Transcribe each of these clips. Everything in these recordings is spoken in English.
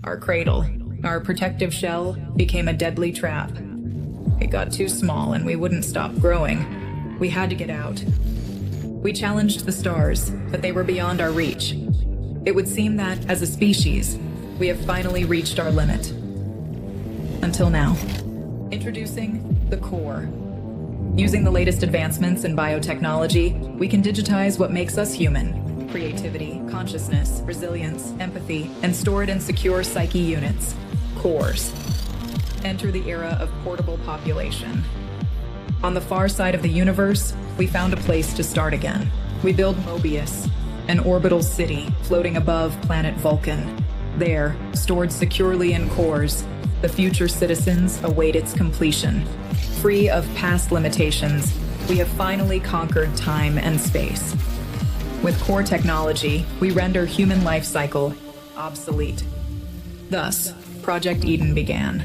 Our cradle, our protective shell, became a deadly trap. It got too small and we wouldn't stop growing. We had to get out. We challenged the stars, but they were beyond our reach. It would seem that, as a species, we have finally reached our limit. Until now. Introducing the core. Using the latest advancements in biotechnology, we can digitize what makes us human. Creativity, consciousness, resilience, empathy, and store it in secure psyche units. Cores. Enter the era of portable population. On the far side of the universe, we found a place to start again. We build Mobius, an orbital city floating above planet Vulcan. There, stored securely in cores, the future citizens await its completion. Free of past limitations, we have finally conquered time and space. With core technology, we render human life cycle obsolete. Thus, Project Eden began.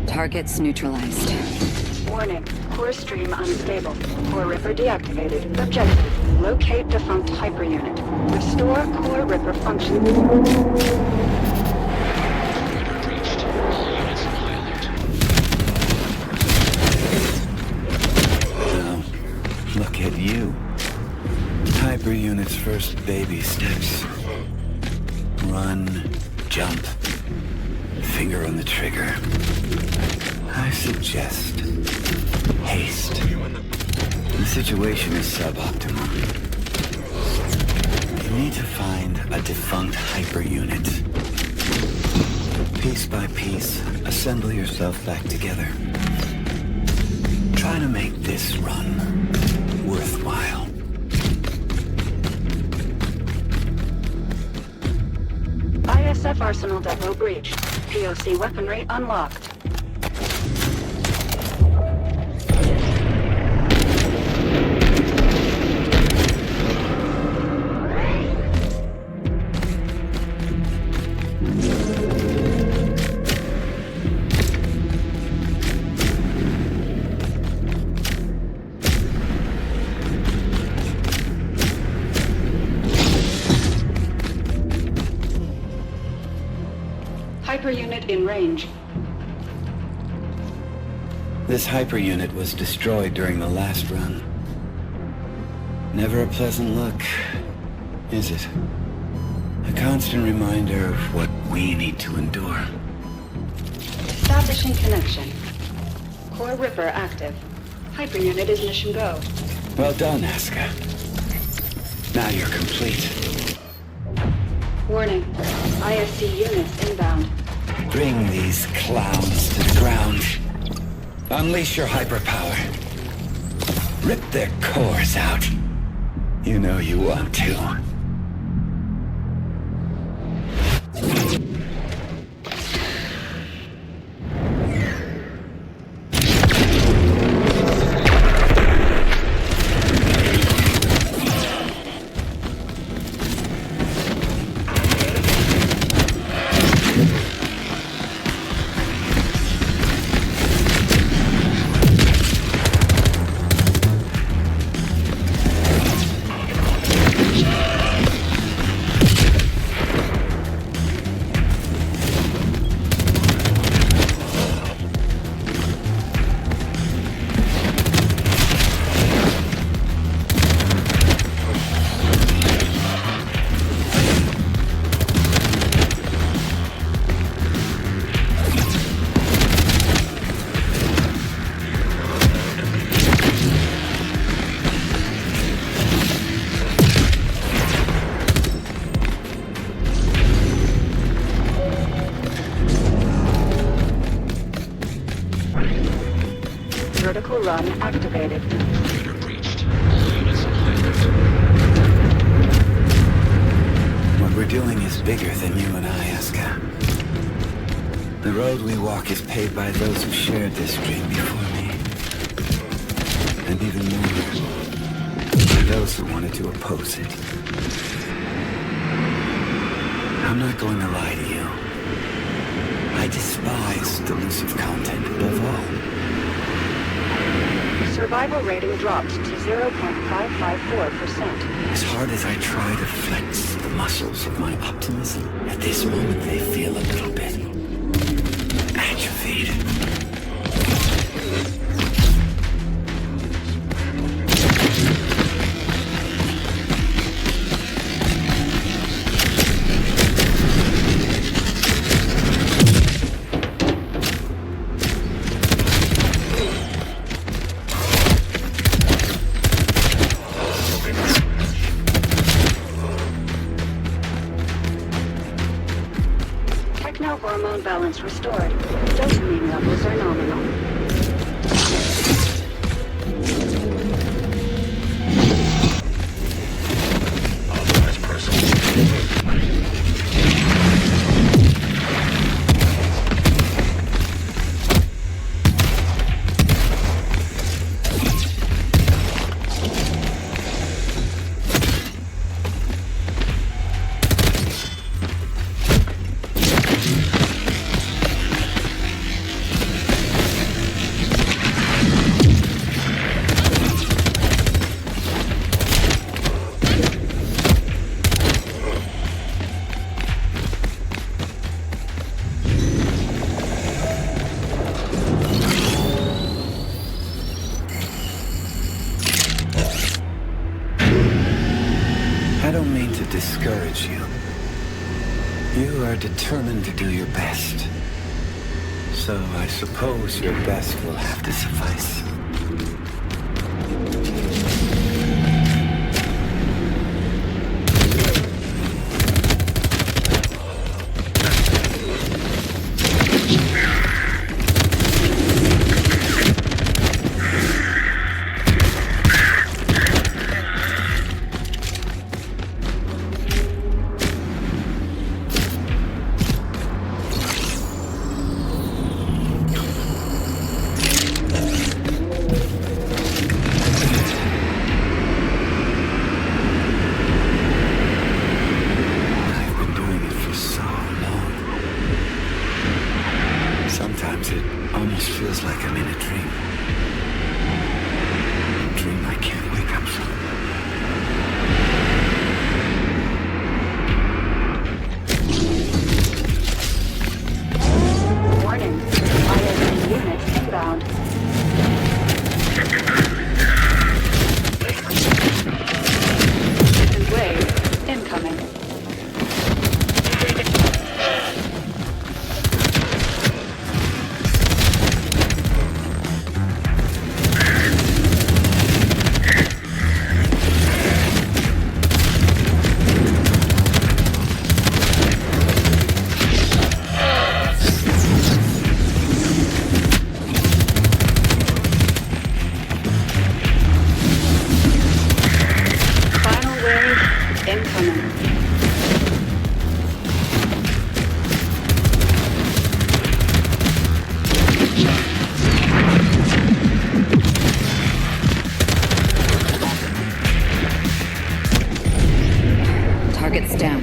Targets neutralized. Warning. Core stream unstable. Core Ripper deactivated. Objective. Locate defunct hyperunit. Restore Core Ripper function. Now, look at you. Hyperunit's first baby steps. Run, jump, finger on the trigger. I suggest haste. The situation is suboptimal. You need to find a defunct hyperunit. Piece by piece, assemble yourself back together. Try to make this run worthwhile. ISF Arsenal Depot breached. POC weaponry unlocked. Hyperunit in range. This hyperunit was destroyed during the last run. Never a pleasant look, is it? A constant reminder of what we need to endure. Establishing connection. Core Ripper active. Hyperunit is mission go. Well done, Asuka. Now you're complete. Warning. ISC units inbound. Bring these clowns to the ground. Unleash your hyperpower. Rip their cores out. You know you want to. Vertical run activated. Breached. Units doing is bigger than you and I, Asuka. The road we walk is paved by those who shared this dream before me. And even more, by those who wanted to oppose it. I'm not going to lie to you. I despise delusive content above all. Survival rating dropped to 0.554%. As hard as I try to flex the muscles of my optimism, at this moment they feel a little bit atrophied. Hormone balance restored. Dopamine levels are nominal. Authorized person. I don't mean to discourage you. You are determined to do your best. So I suppose your best will have to suffice. Sometimes it almost feels like I'm in a dream. A dream I can't wake up from. Warning. ISP unit inbound. Second wave incoming. Targets down.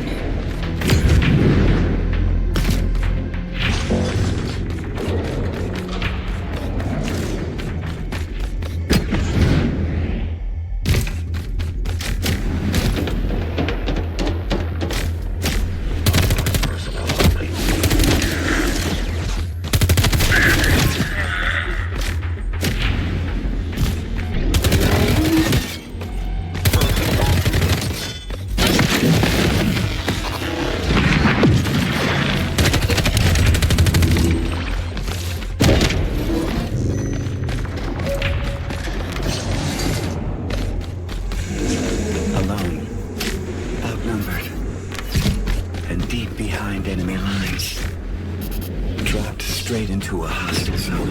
Enemy lines. Dropped straight into a hostile zone.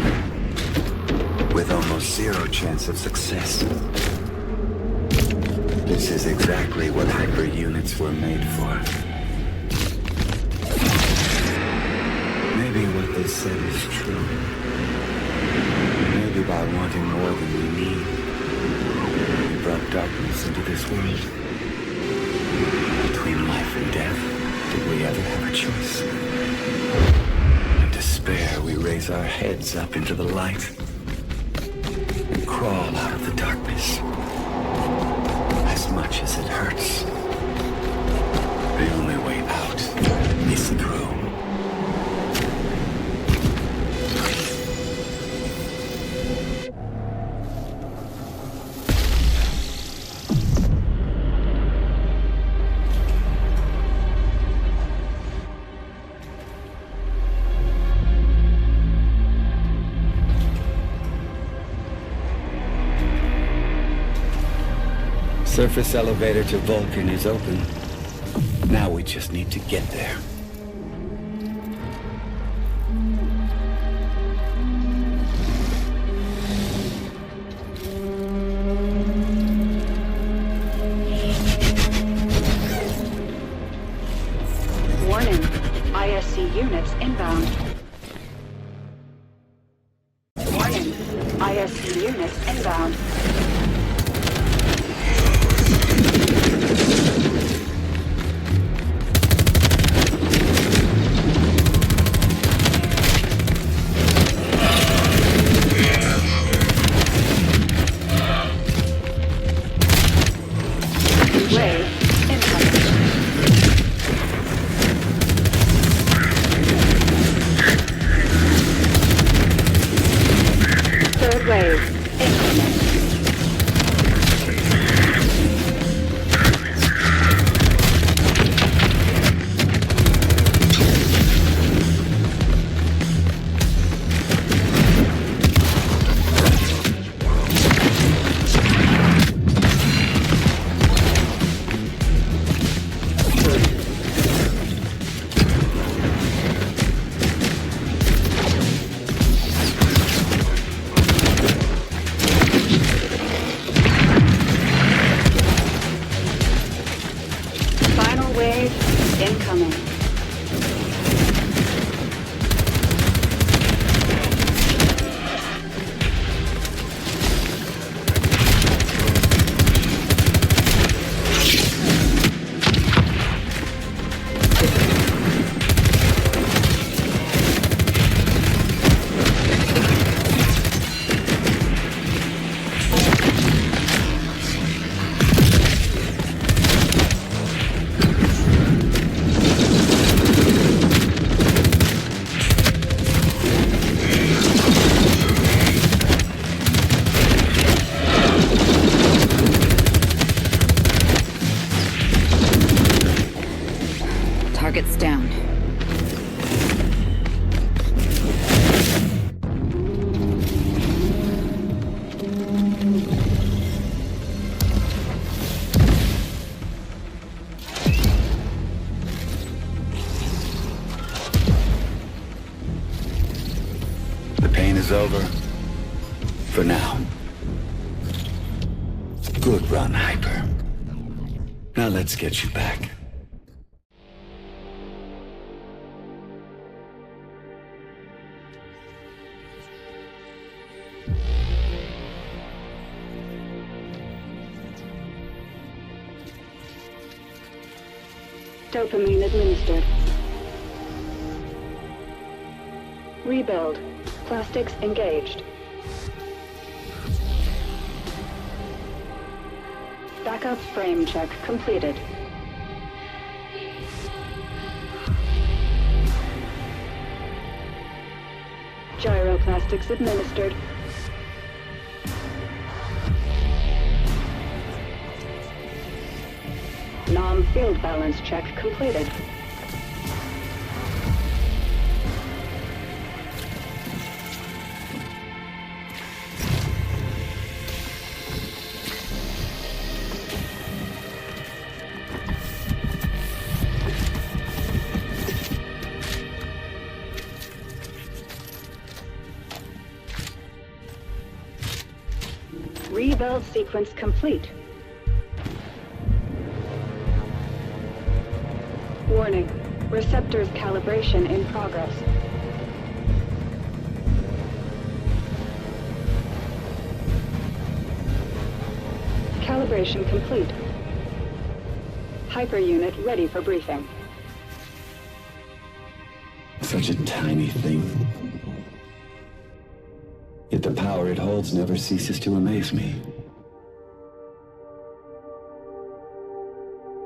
With almost zero chance of success. This is exactly what hyper units were made for. they said is true. Maybe by wanting more than we need, we brought darkness into this world. Between life and death, did we ever have a choice? In despair, we raise our heads up into the light and crawl out of the darkness. As much as it hurts, the only way out is through. Surface elevator to Vulcan is open. Now we just need to get there. Warning. ISC units inbound. Warning. ISC units inbound. Target's down. The pain is over. For now. Good run, Hyper. Now let's get you back. Dopamine administered. Rebuild. Plastics engaged. Backup frame check completed. Gyroplastics administered. Nom field balance check completed. Rebuild sequence complete. Warning. Receptors calibration in progress. Integration complete. Hyper unit ready for briefing. Such a tiny thing. Yet the power it holds never ceases to amaze me.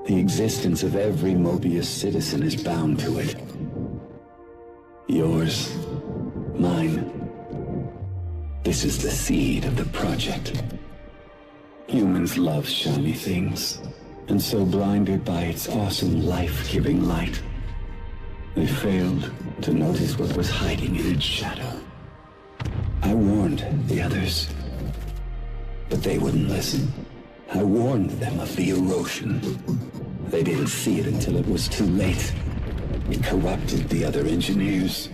The existence of every Mobius citizen is bound to it. Yours, mine. This is the seed of the project. Humans love shiny things, and so blinded by its awesome life-giving light, they failed to notice what was hiding in its shadow. I warned the others, but they wouldn't listen. I warned them of the erosion. They didn't see it until it was too late. It corrupted the other engineers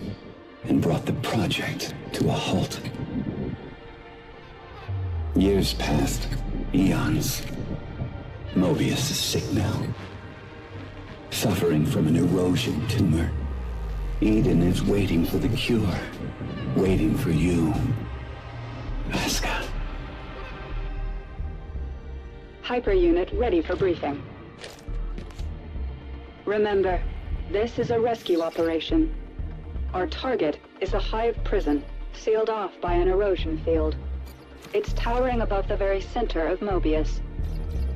and brought the project to a halt. Years passed, eons. Mobius is sick now, suffering from an erosion tumor. Eden is waiting for the cure, waiting for you, Aska. Hyper unit ready for briefing. Remember, this is a rescue operation. Our target is a hive prison, sealed off by an erosion field. It's towering above the very center of Mobius.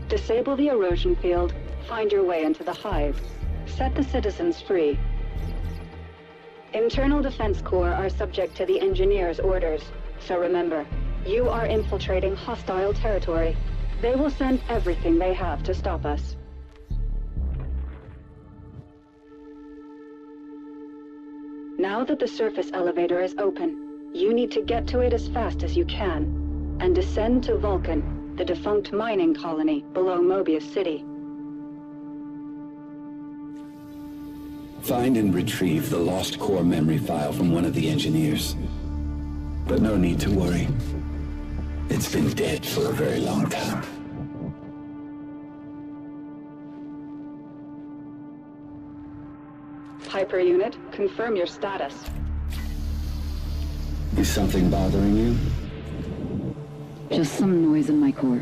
Disable the erosion field, find your way into the hive. Set the citizens free. Internal Defense Corps are subject to the engineers' orders. So remember, you are infiltrating hostile territory. They will send everything they have to stop us. Now that the surface elevator is open, you need to get to it as fast as you can, and descend to Vulcan, the defunct mining colony below Mobius City. Find and retrieve the lost core memory file from one of the engineers. But no need to worry. It's been dead for a very long time. Hyper unit, confirm your status. Is something bothering you? Just some noise in my core.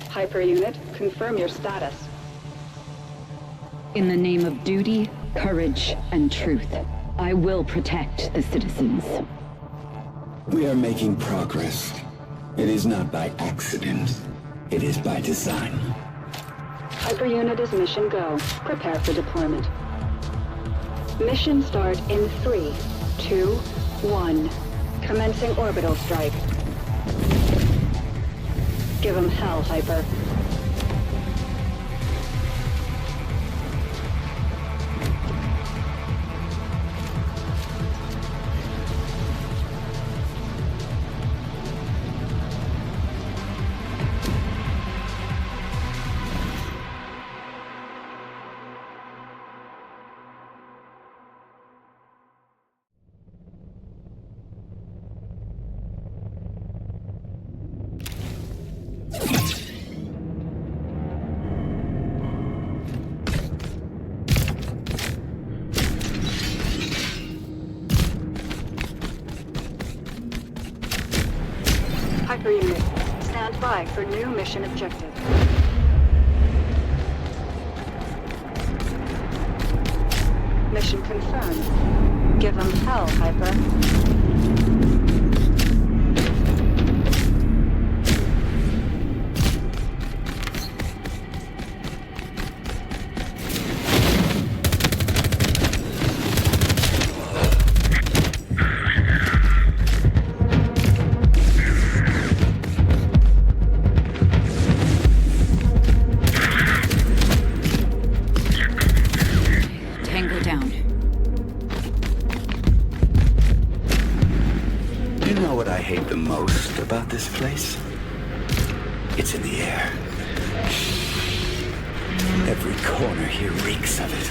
Hyper unit, confirm your status. In the name of duty, courage, and truth, I will protect the citizens. We are making progress. It is not by accident. It is by design. Hyper unit is mission go. Prepare for deployment. Mission start in 3, 2, 1. Commencing orbital strike. Give 'em hell, Hyper. Hyper unit, stand by for new mission objective. Mission confirmed. Give 'em hell, Hyper. About this place? It's in the air. Every corner here reeks of it.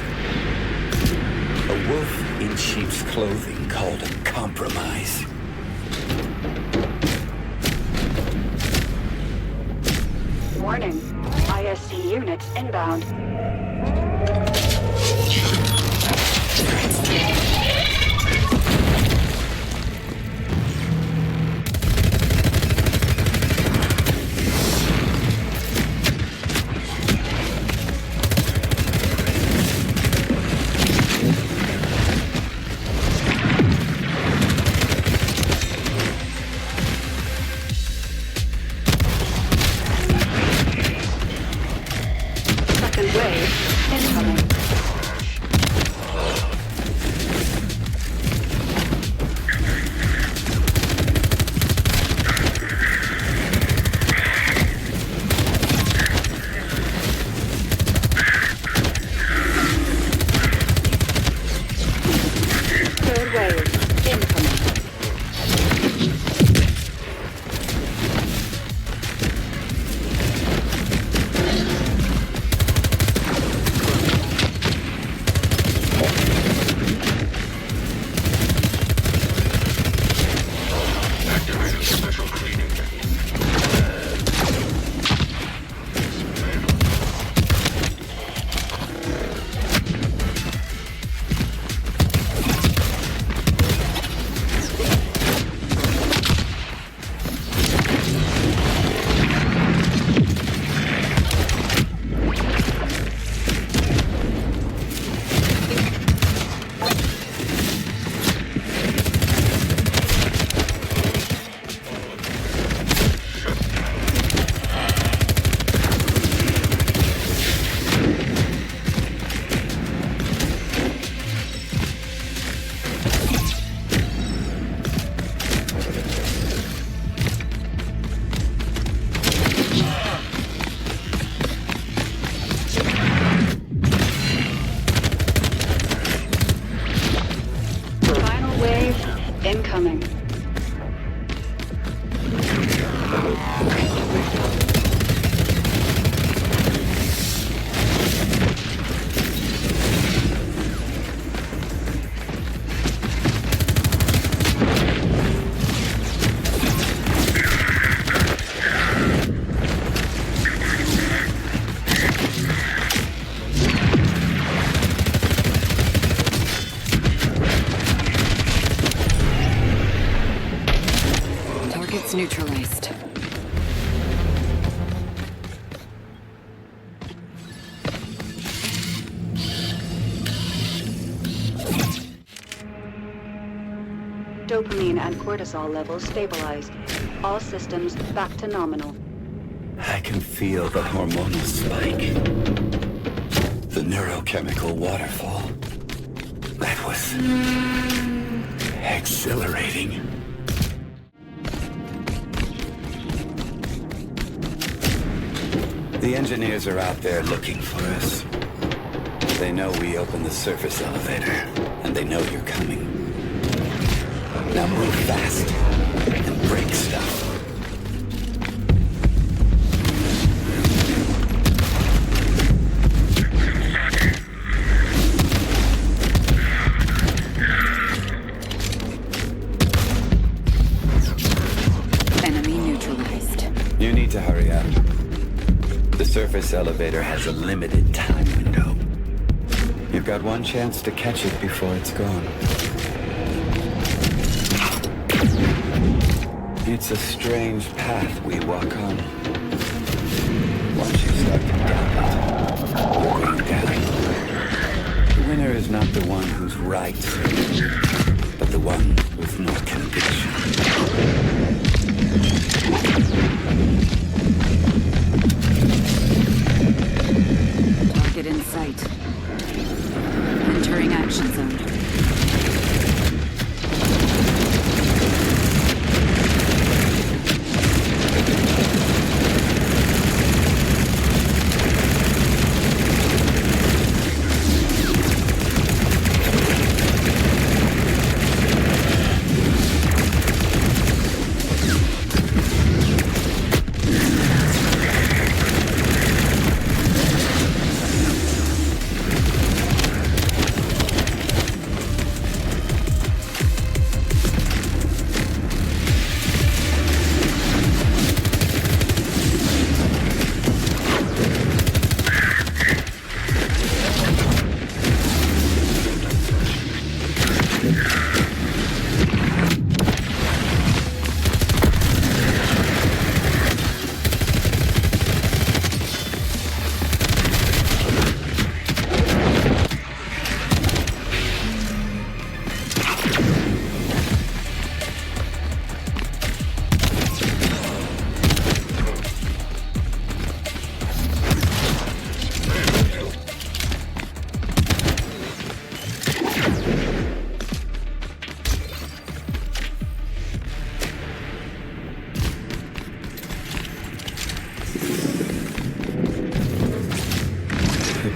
A wolf in sheep's clothing called a compromise. Warning. ISC units inbound. dopamine and cortisol levels stabilized. All systems back to nominal. I can feel the hormonal spike. The neurochemical waterfall. That was exhilarating. The engineers are out there looking for us. They know we opened the surface elevator, and they know you're coming. Now move fast and break stuff. Enemy neutralized. You need to hurry up. The surface elevator has a limited time window. You've got one chance to catch it before it's gone. It's a strange path we walk on. Once you start to doubt it, you're going down. The winner is not the one who's right, but the one with more conviction. Target in sight. Entering action zone.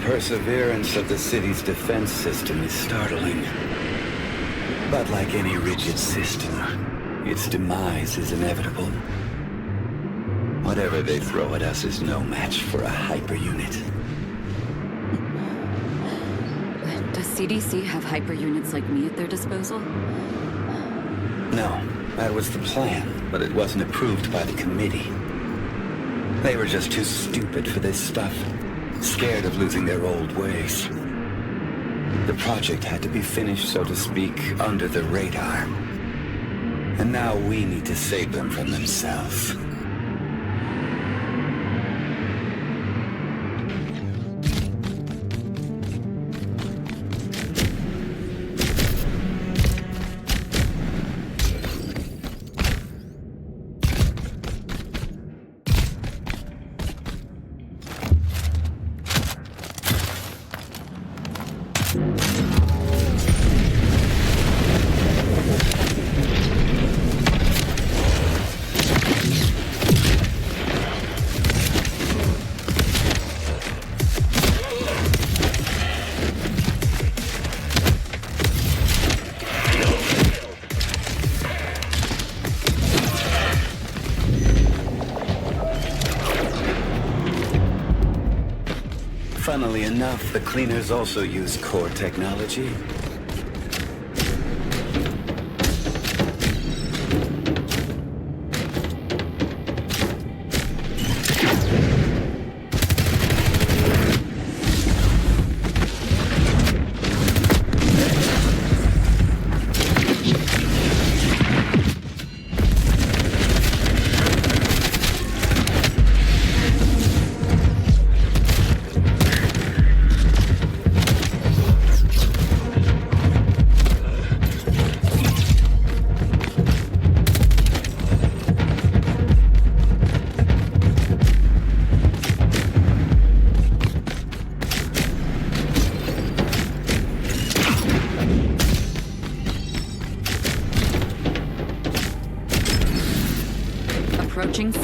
Perseverance of the city's defense system is startling. But like any rigid system, its demise is inevitable. Whatever they throw at us is no match for a hyper-unit. Does CDC have hyper units like me at their disposal? No, that was the plan, but it wasn't approved by the committee. They were just too stupid for this stuff. Scared of losing their old ways. The project had to be finished, so to speak, under the radar. And now we need to save them from themselves. Funnily enough, the cleaners also use core technology.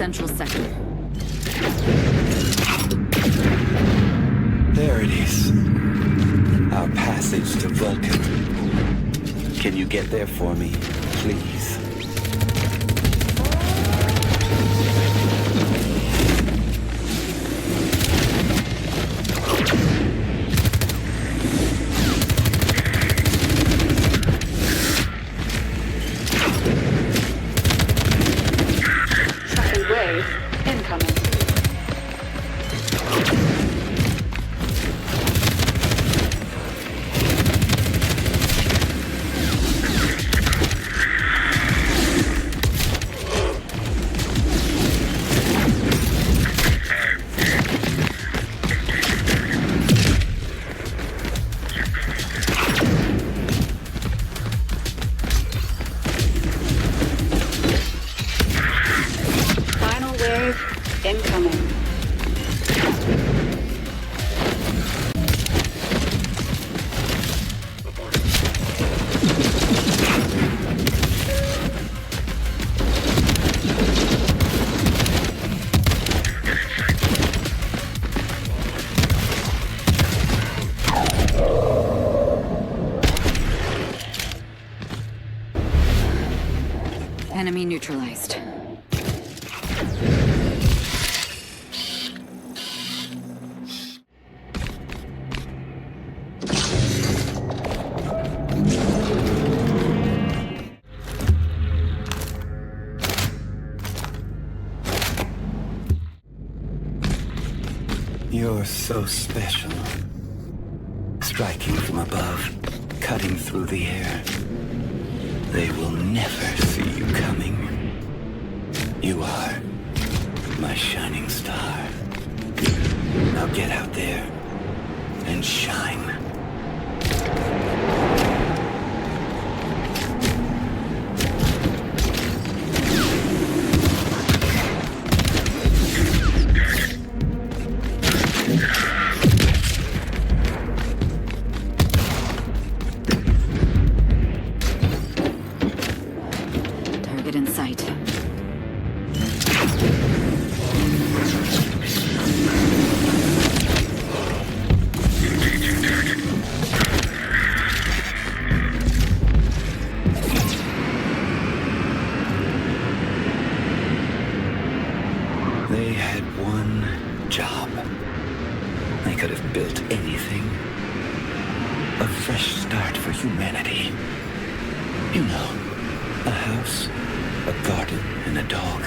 central sector. There it is. Our passage to Vulcan. Can you get there for me, please? Second wave incoming. Final wave incoming. Enemy neutralized. You're so special. Striking from above, cutting through the air. They will never see you coming. You are my shining star. Now get out there and shine. Target in sight. They had one job. They could have built anything. A fresh start for humanity. You know, a house, a garden, and a dog.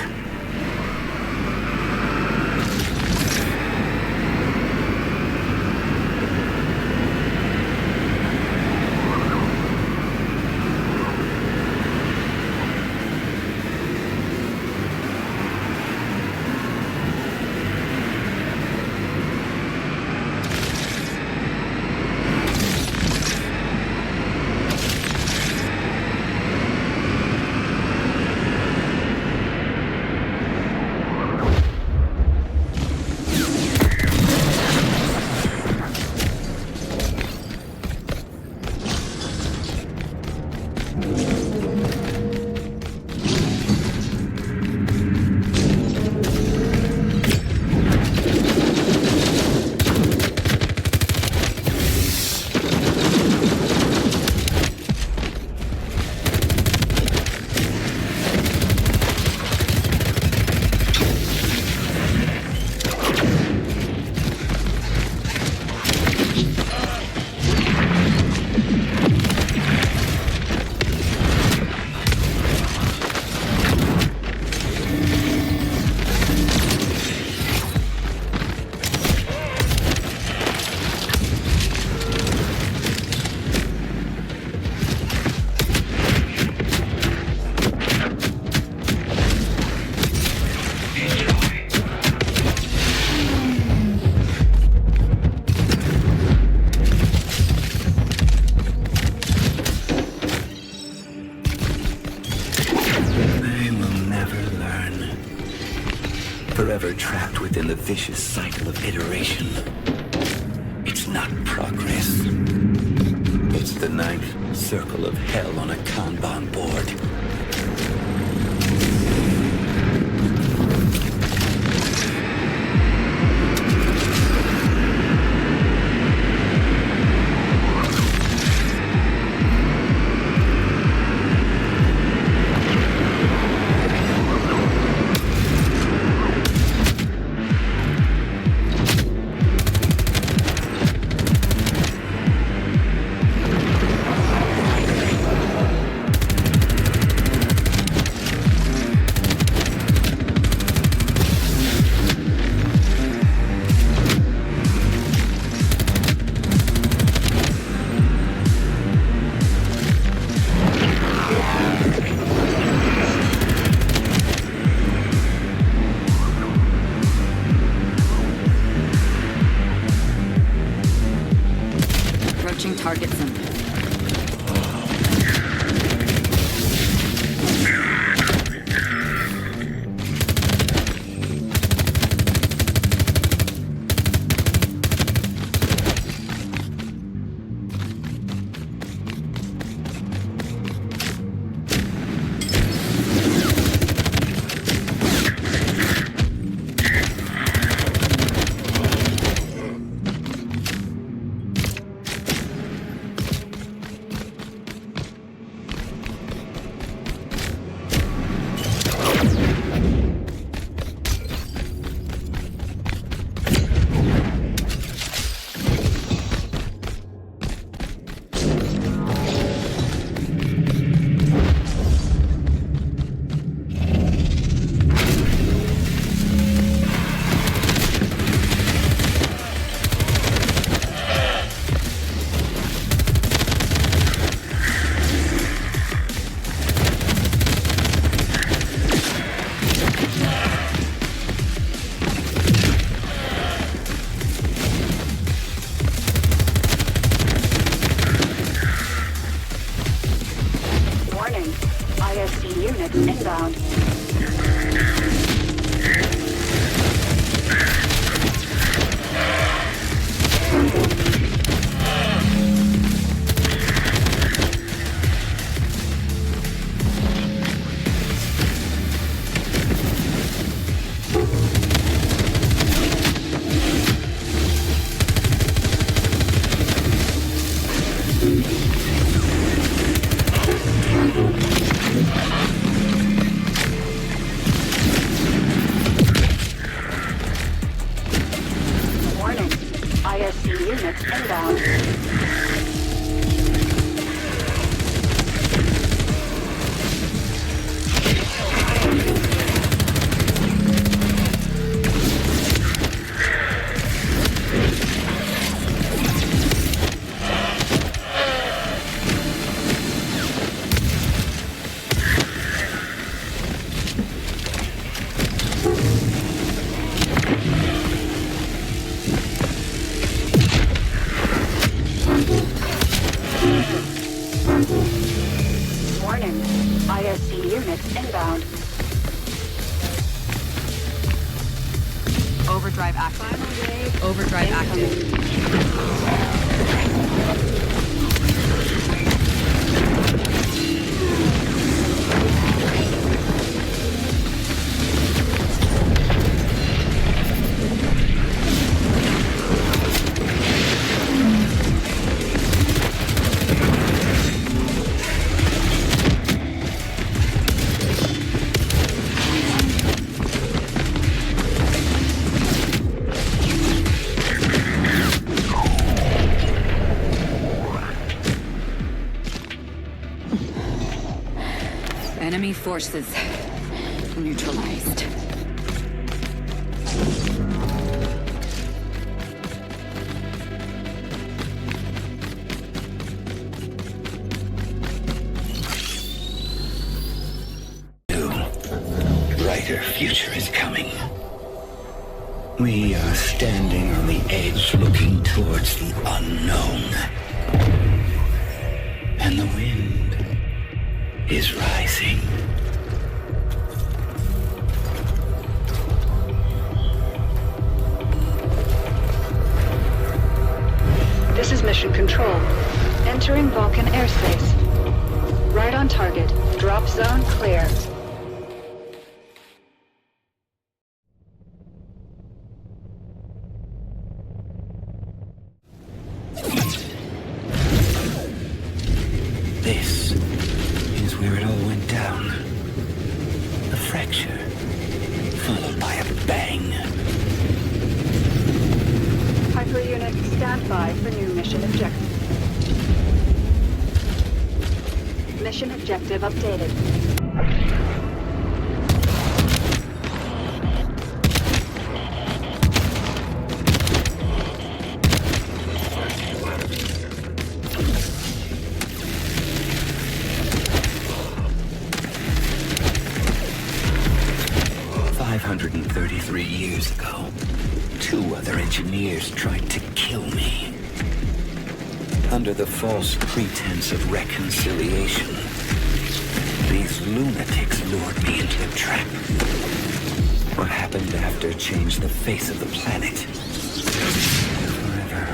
Forever trapped within the vicious cycle of iteration. It's not progress. It's the ninth circle of hell on a Kanban board. target them. Inbound. Overdrive active. Overdrive active. Enemy forces neutralized. New, brighter future is coming. We are standing on the edge looking towards the unknown. And the wind is rising. This is Mission Control. Entering Vulcan airspace. Right on target. Drop zone clear. This is where it all went down. A fracture, followed by a bang. Hyper unit, stand by for new mission objective. Mission objective updated. 533 years ago, two other engineers tried to kill me. Under the false pretense of reconciliation, these lunatics lured me into a trap. What happened after changed the face of the planet. Forever.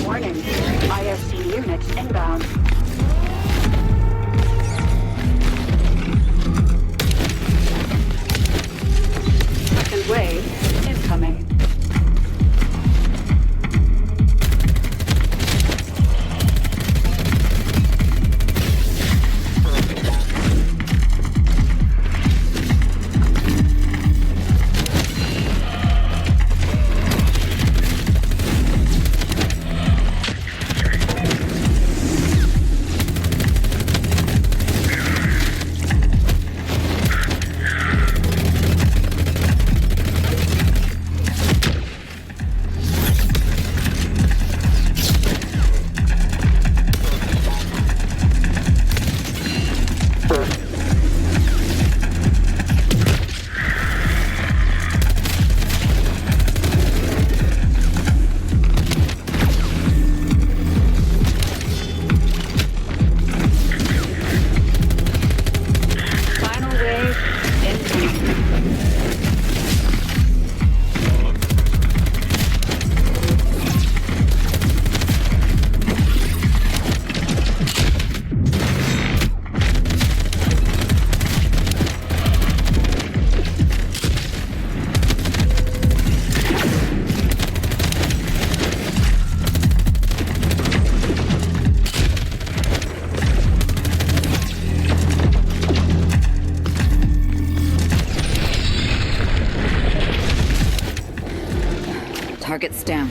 Warning. ISP units inbound. Second wave incoming. Targets down.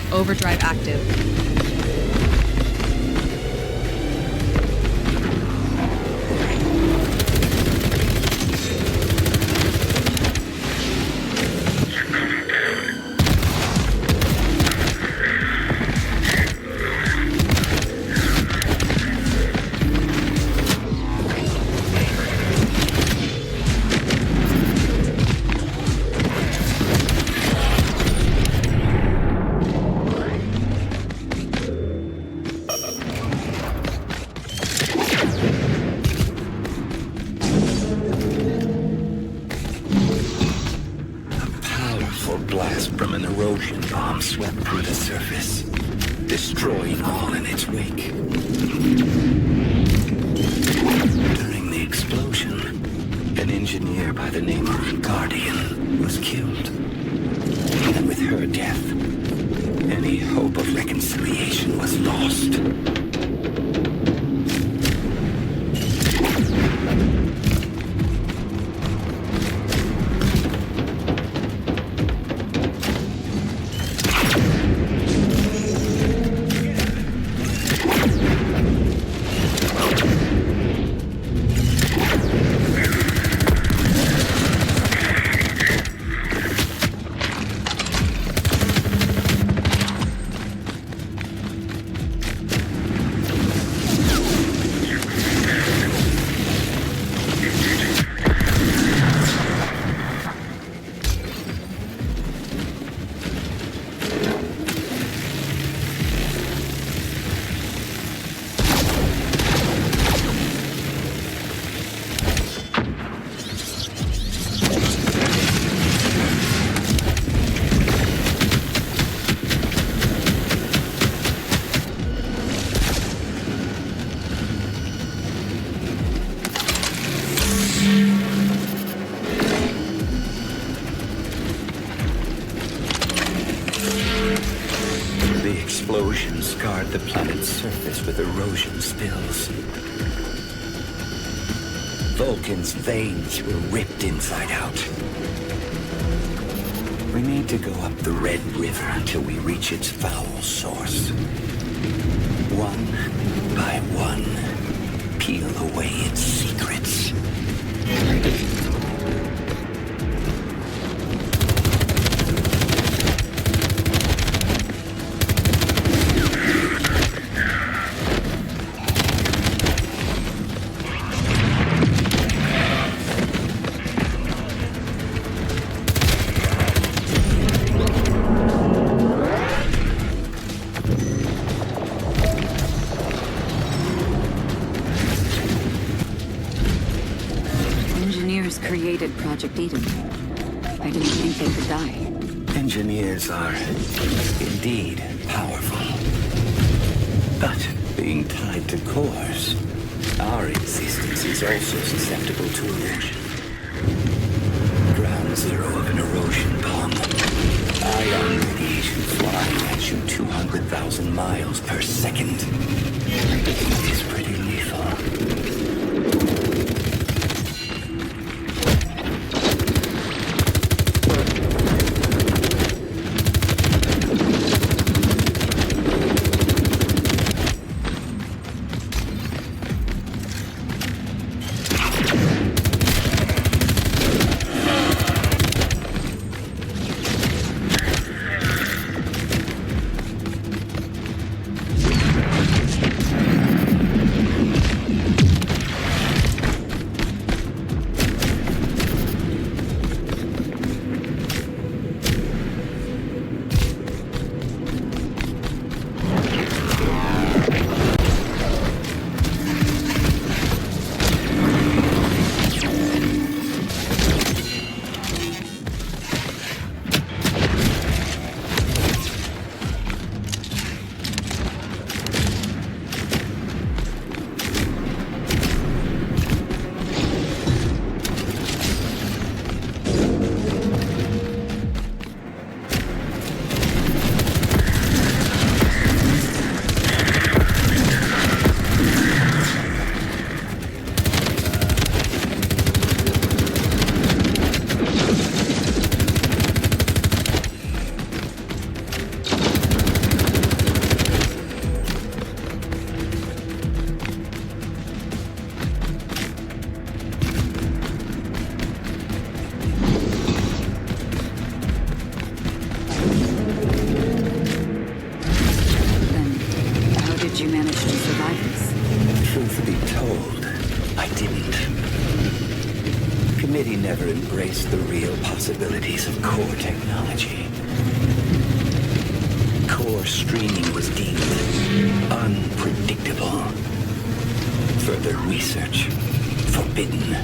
Overdrive active. destroying all in its wake. During the explosion, an engineer by the name of Guardian was killed. And with her death, any hope of reconciliation was lost. Explosion scarred the planet's surface with erosion spills. Vulcan's veins were ripped inside out. We need to go up the Red River until we reach its foul source. One by one, peel away its secrets. Created Project Eden. I didn't think they could die. Engineers are indeed powerful. But being tied to cores, our existence is also susceptible to erosion. Ground zero of an erosion bomb. Ion radiation flying at you 200,000 miles per second. It is pretty lethal. Never embraced the real possibilities of core technology. Core streaming was deemed unpredictable. Further research forbidden.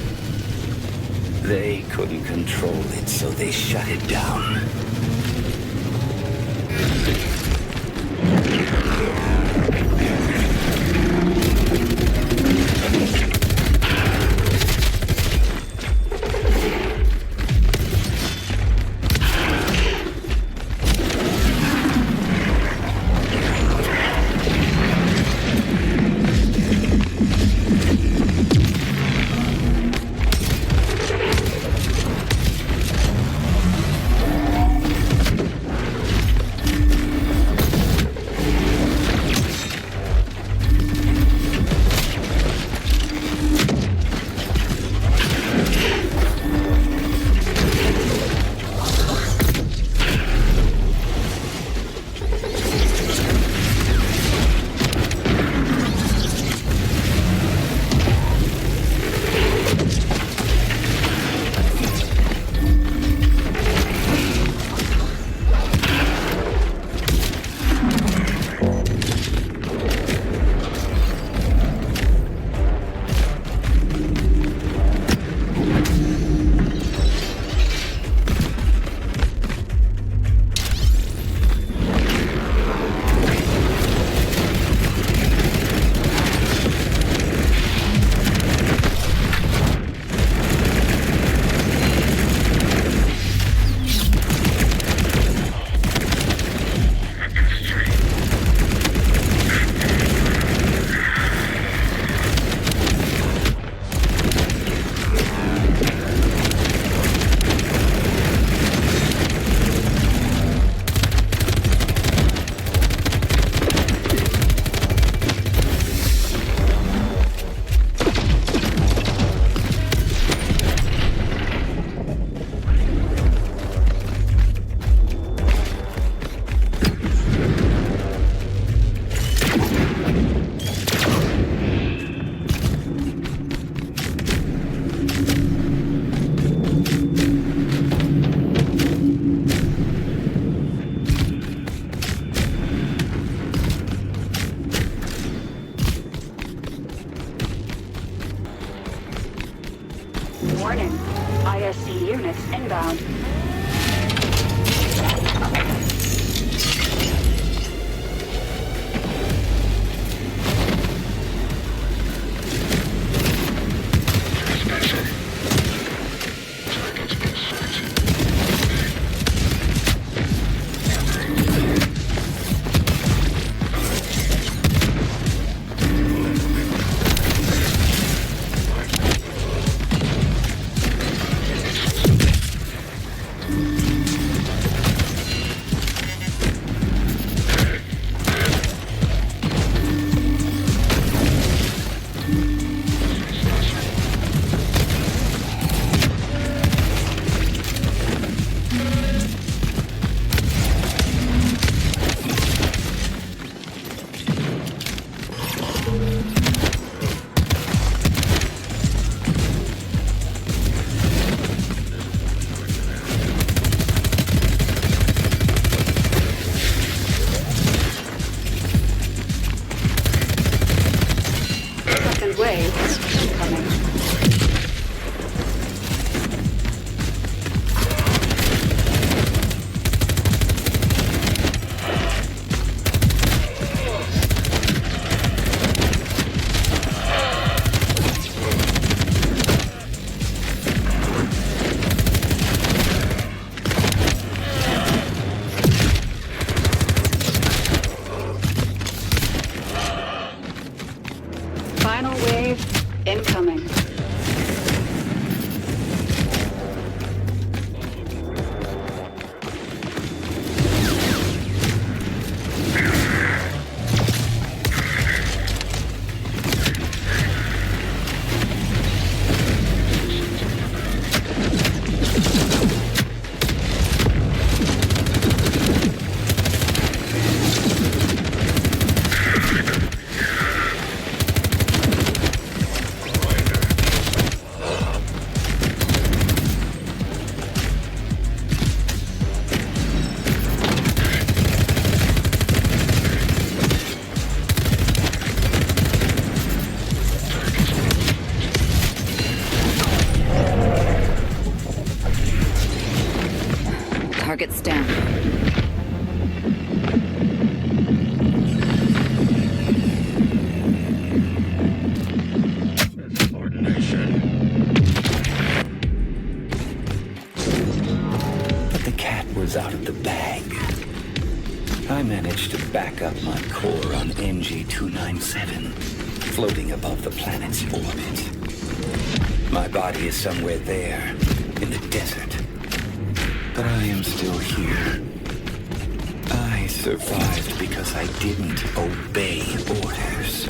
They couldn't control it, so they shut it down. APS-C units inbound. Final wave incoming. Target's down. But the cat was out of the bag. I managed to back up my core on NG-297, floating above the planet's orbit. My body is somewhere there, in the desert. But I am still here. I survived because I didn't obey orders.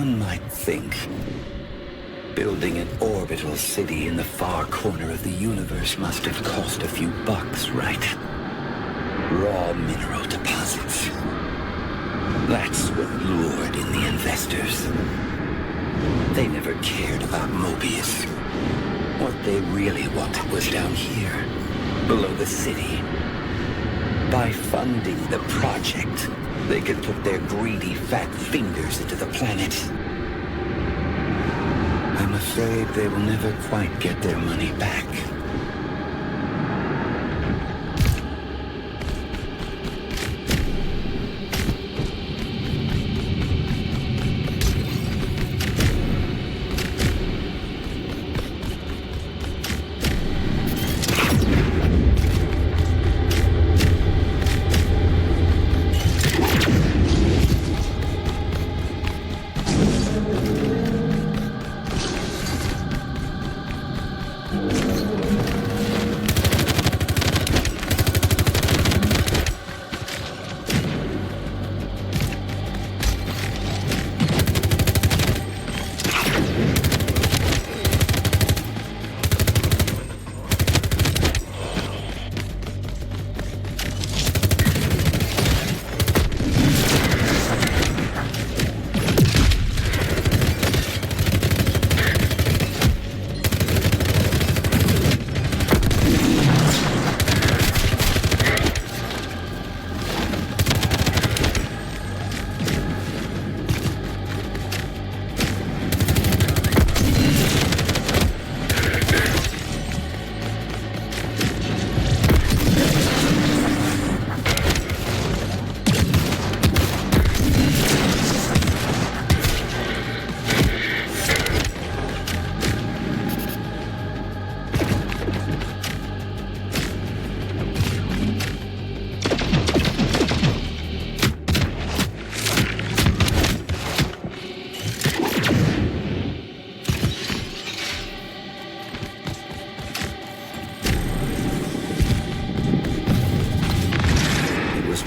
One might think building an orbital city in the far corner of the universe must have cost a few bucks, right? Raw mineral deposits. That's what lured in the investors. They never cared about Mobius. What they really wanted was down here, below the city. By funding the project, they could put their greedy fat fingers into the planet. I'm afraid they will never quite get their money back.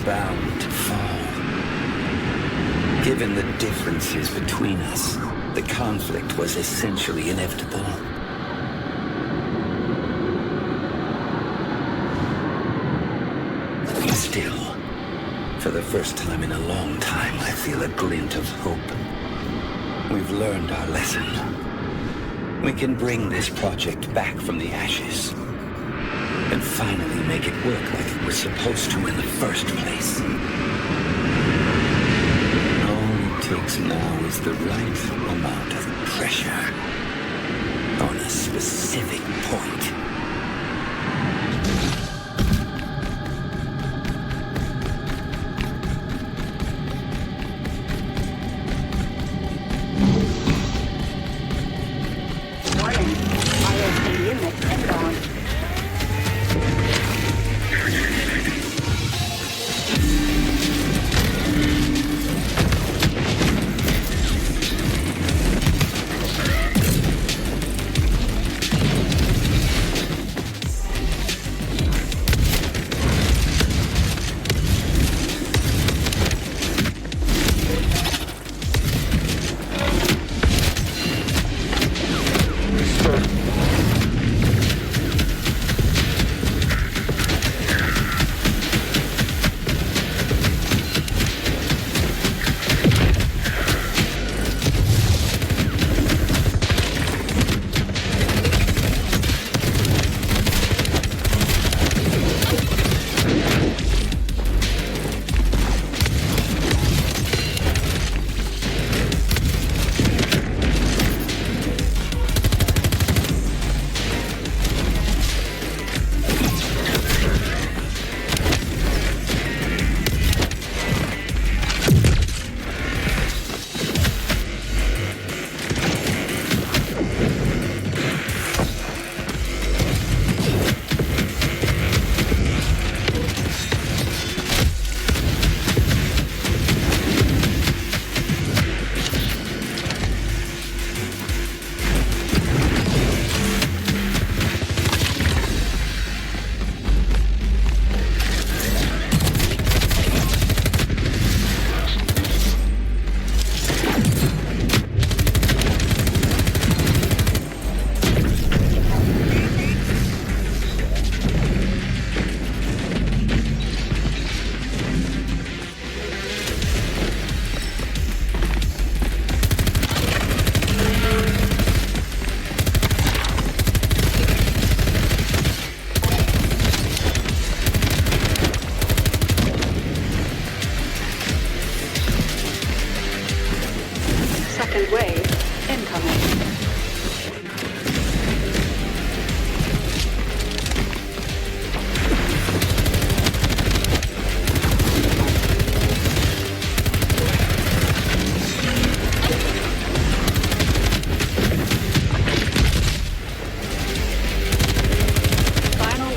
Bound to fall. Given the differences between us, the conflict was essentially inevitable. Still, for the first time in a long time, I feel a glint of hope. We've learned our lesson. We can bring this project back from the ashes and finally make it work like it was supposed to in the first place. All it takes now is the right amount of pressure on a specific point. Warning, ISD unit inbound.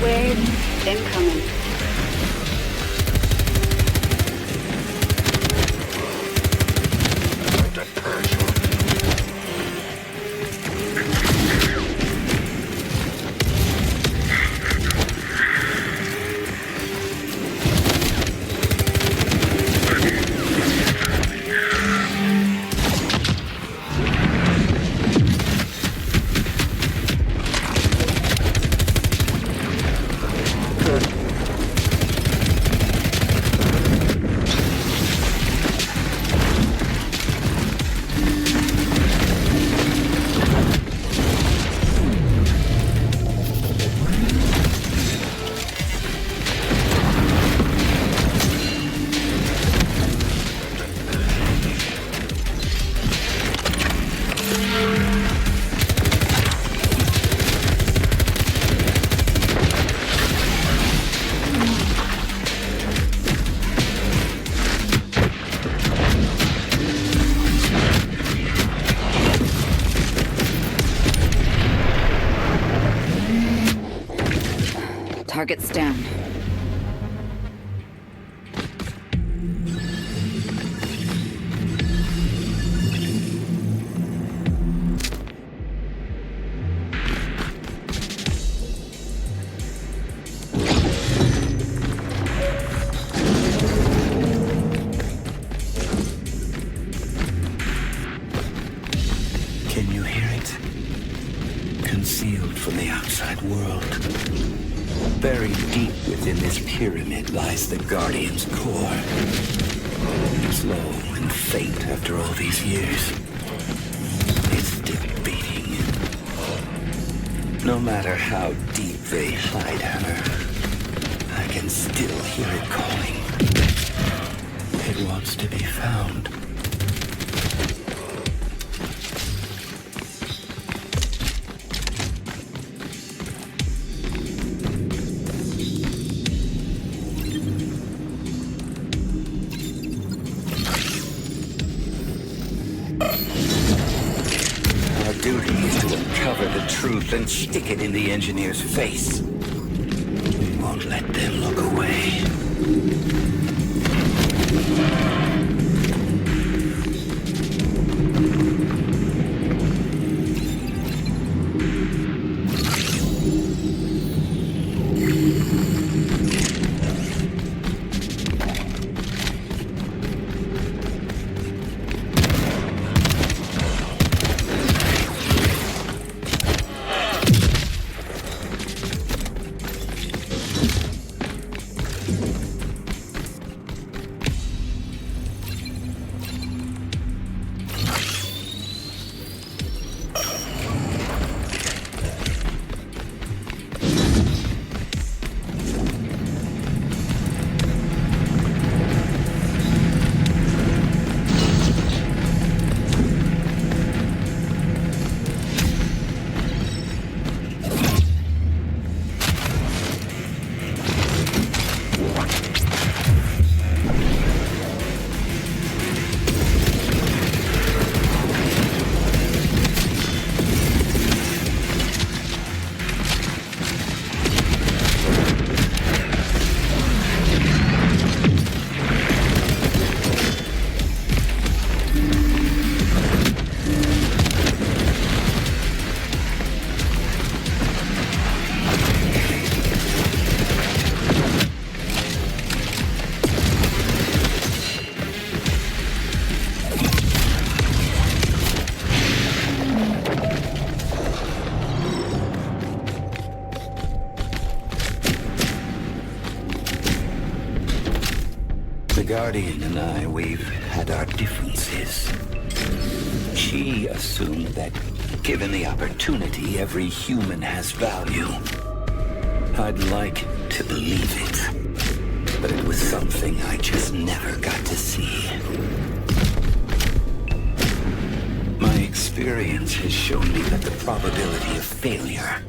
Wave incoming. Target's down. Can you hear it? Concealed from the outside world. Buried deep within this pyramid lies the Guardian's core. Slow and faint after all these years. It's still beating. No matter how deep they hide her, I can still hear it calling. It wants to be found. And stick it in the engineer's face. We won't let them look away. The Guardian and I, we've had our differences. She assumed that, given the opportunity, every human has value. I'd like to believe it, but it was something I just never got to see. My experience has shown me that the probability of failure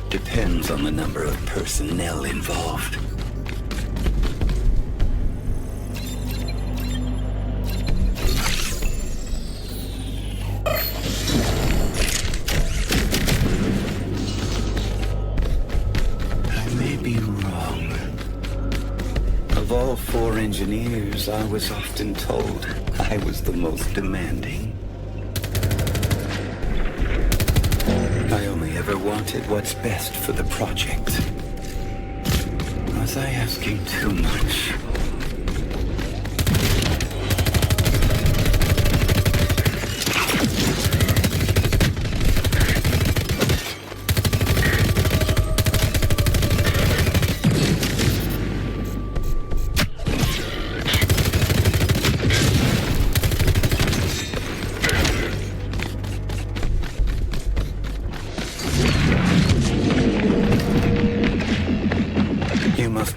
depends on the number of personnel involved. all 4 engineers, I was often told I was the most demanding. I only ever wanted what's best for the project. Was I asking too much?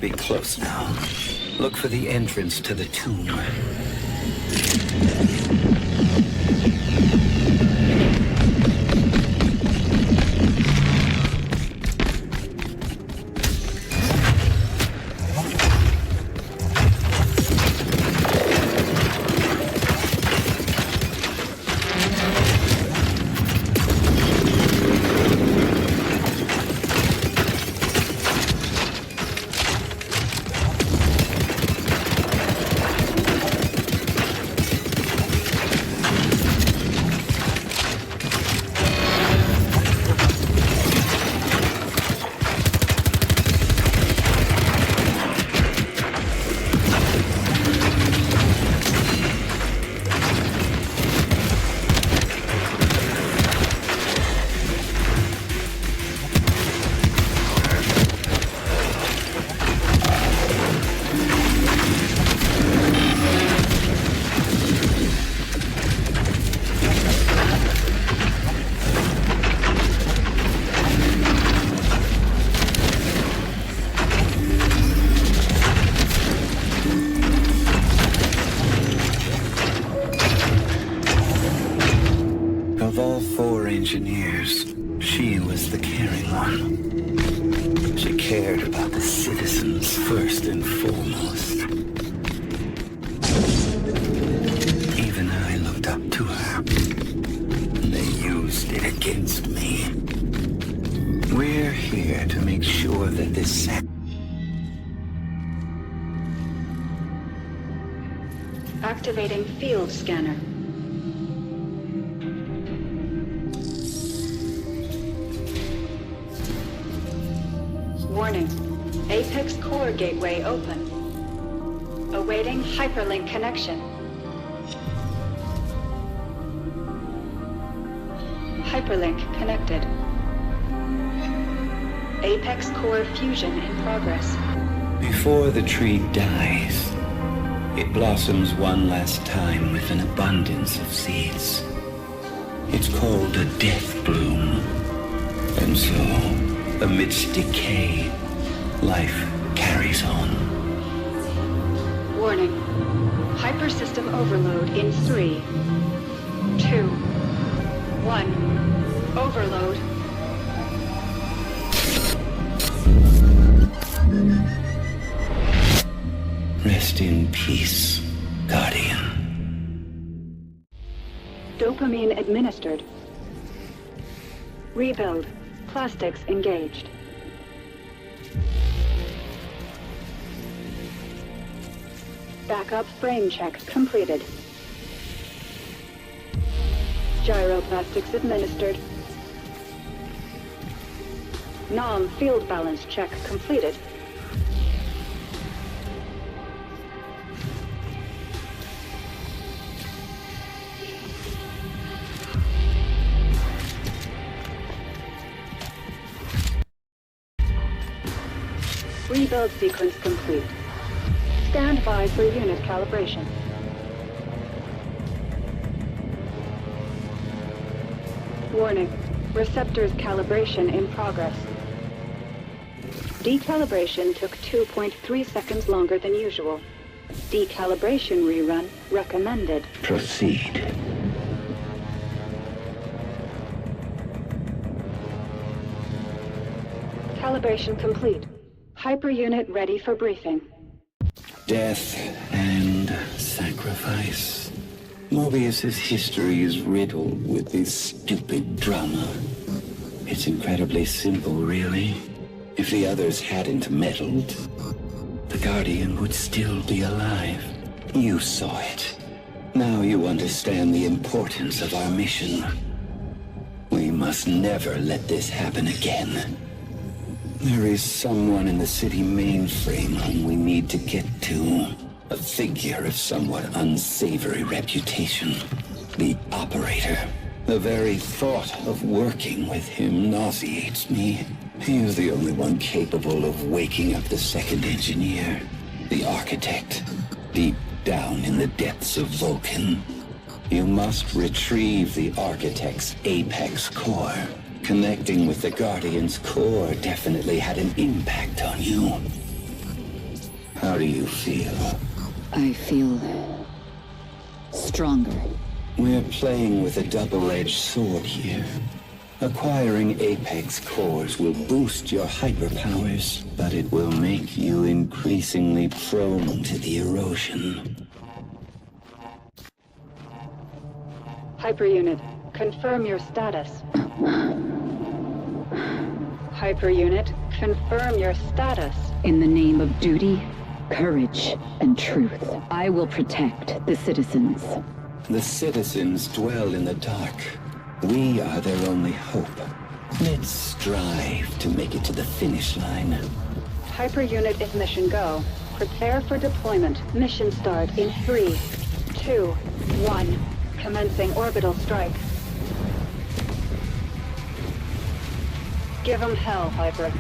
Be close now. Look for the entrance to the tomb. Of all 4 engineers, she was the caring one. She cared about the citizens first and foremost. Even I looked up to her. They used it against me. We're here to make sure that this Activating field scanner. Warning. Apex core gateway open. Awaiting hyperlink connection. Hyperlink connected. Apex core fusion in progress. Before the tree dies, it blossoms one last time with an abundance of seeds. It's called a death bloom. And so, amidst decay, life carries on. Warning. Hypersystem overload in 3, 2, 1. Overload. Rest in peace, Guardian. Dopamine administered. Rebuild. Plastics engaged. Backup frame check completed. Gyroplastics administered. NOM field balance check completed. Rebuild sequence complete. Stand by for unit calibration. Warning. Receptors calibration in progress. Decalibration took 2.3 seconds longer than usual. Decalibration rerun recommended. Proceed. Calibration complete. Hyper unit ready for briefing. Death and sacrifice. Mobius's history is riddled with this stupid drama. It's incredibly simple, really. If the others hadn't meddled, the Guardian would still be alive. You saw it. Now you understand the importance of our mission. We must never let this happen again. There is someone in the city mainframe whom we need to get to. A figure of somewhat unsavory reputation. The operator. The very thought of working with him nauseates me. He is the only one capable of waking up the second engineer. The architect. Deep down in the depths of Vulcan. You must retrieve the architect's apex core. Connecting with the Guardian's core definitely had an impact on you. How do you feel? I feel stronger. We're playing with a double-edged sword here. Acquiring apex cores will boost your hyperpowers, but it will make you increasingly prone to the erosion. Hyperunit, confirm your status. Hyperunit, confirm your status. In the name of duty, courage, and truth, I will protect the citizens. The citizens dwell in the dark. We are their only hope. Let's strive to make it to the finish line. Hyperunit is mission go. Prepare for deployment. Mission start in 3, 2, 1. Commencing orbital strike. Give 'em hell, Hyper.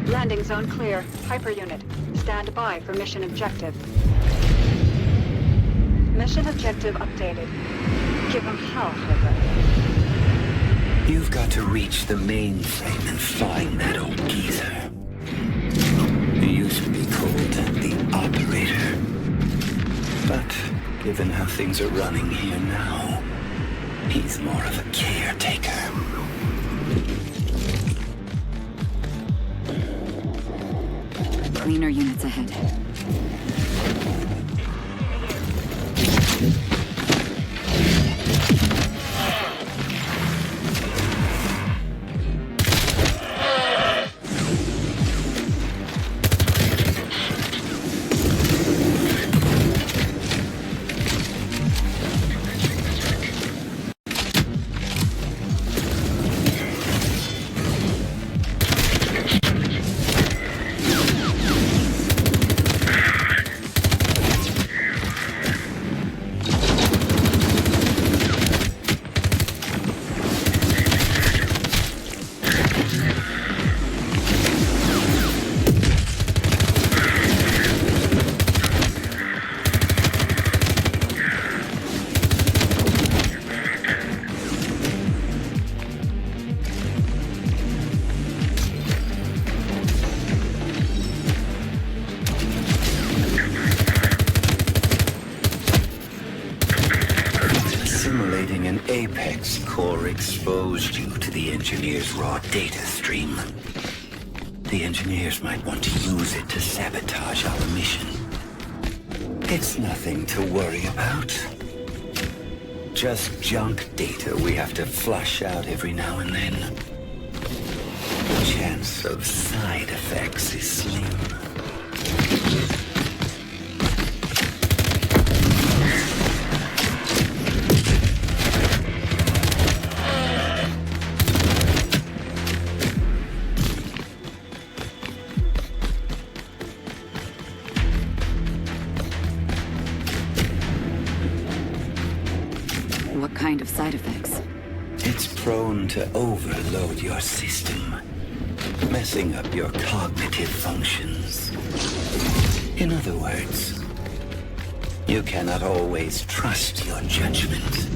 Landing zone clear. Hyperunit, stand by for mission objective. Mission objective updated. Give 'em hell, Hyper. You've got to reach the mainframe and find that old geezer. He used to be called the operator. But given how things are running here now, he's more of a caretaker. Cleaner units ahead. Apex core exposed you to the engineer's raw data stream. The engineers might want to use it to sabotage our mission. It's nothing to worry about. Just junk data we have to flush out every now and then. The chance of side effects is slim. What kind of side effects? It's prone to overload your system, messing up your cognitive functions. In other words, you cannot always trust your judgment.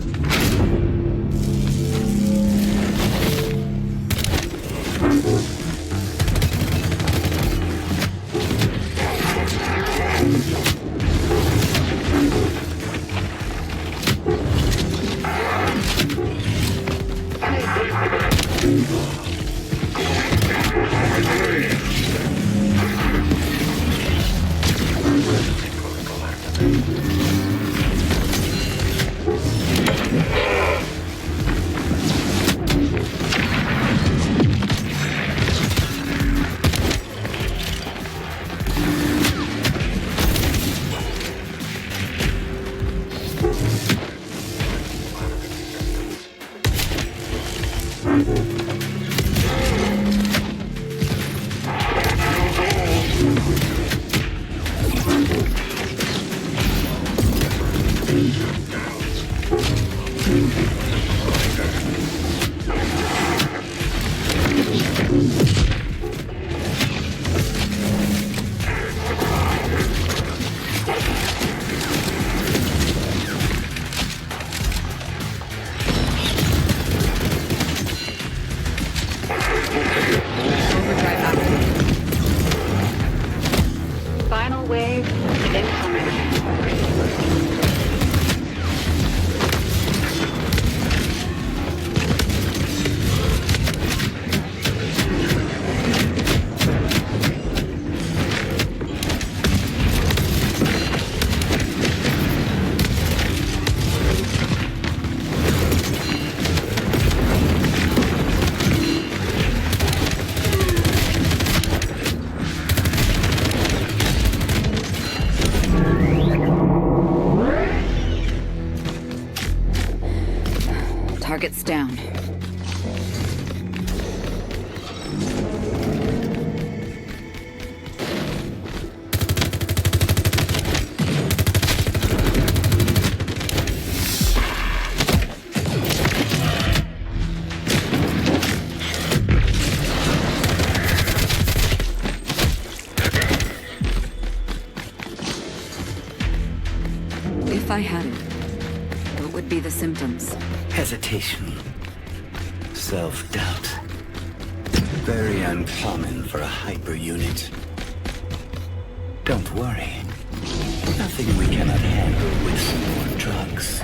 Final wave incoming. Target's down. If I had it, what would be the symptoms? Hesitation. Self-doubt. Very uncommon for a hyper unit. Don't worry. Nothing we cannot handle with some more drugs.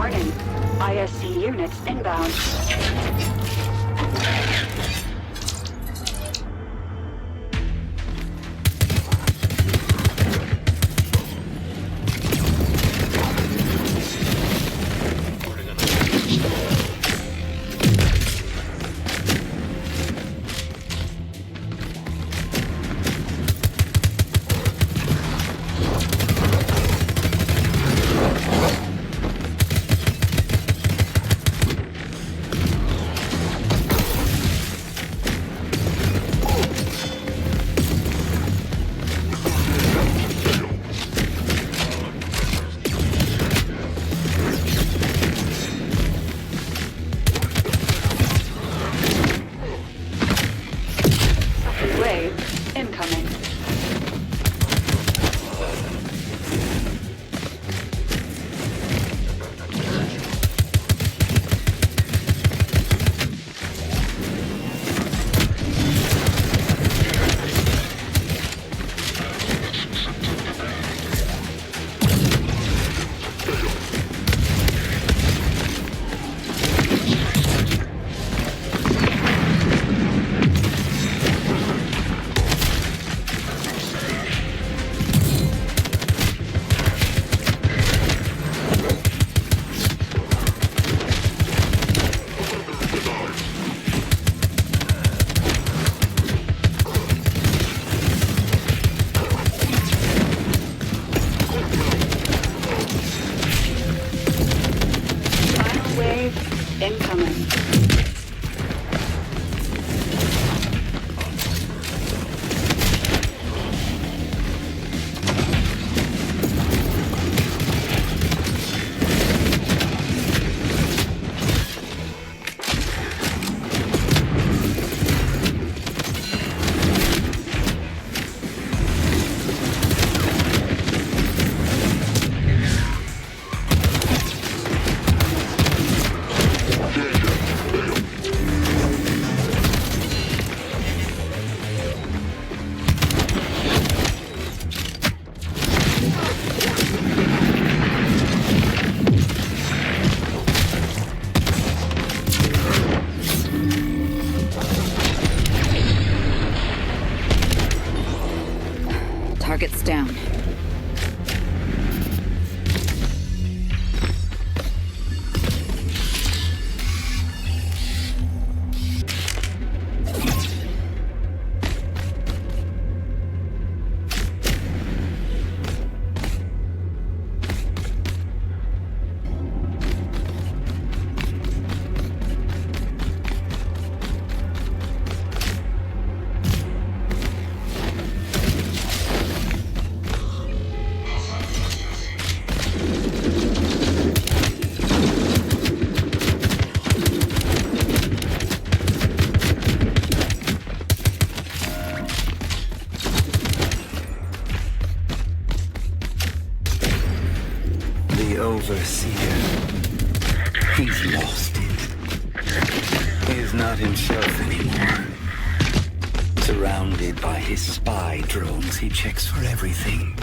Warning. ISC units inbound. Incoming. Incoming. Target's down. Overseer. He's lost it. He is not himself anymore. Surrounded by his spy drones, he checks for everything.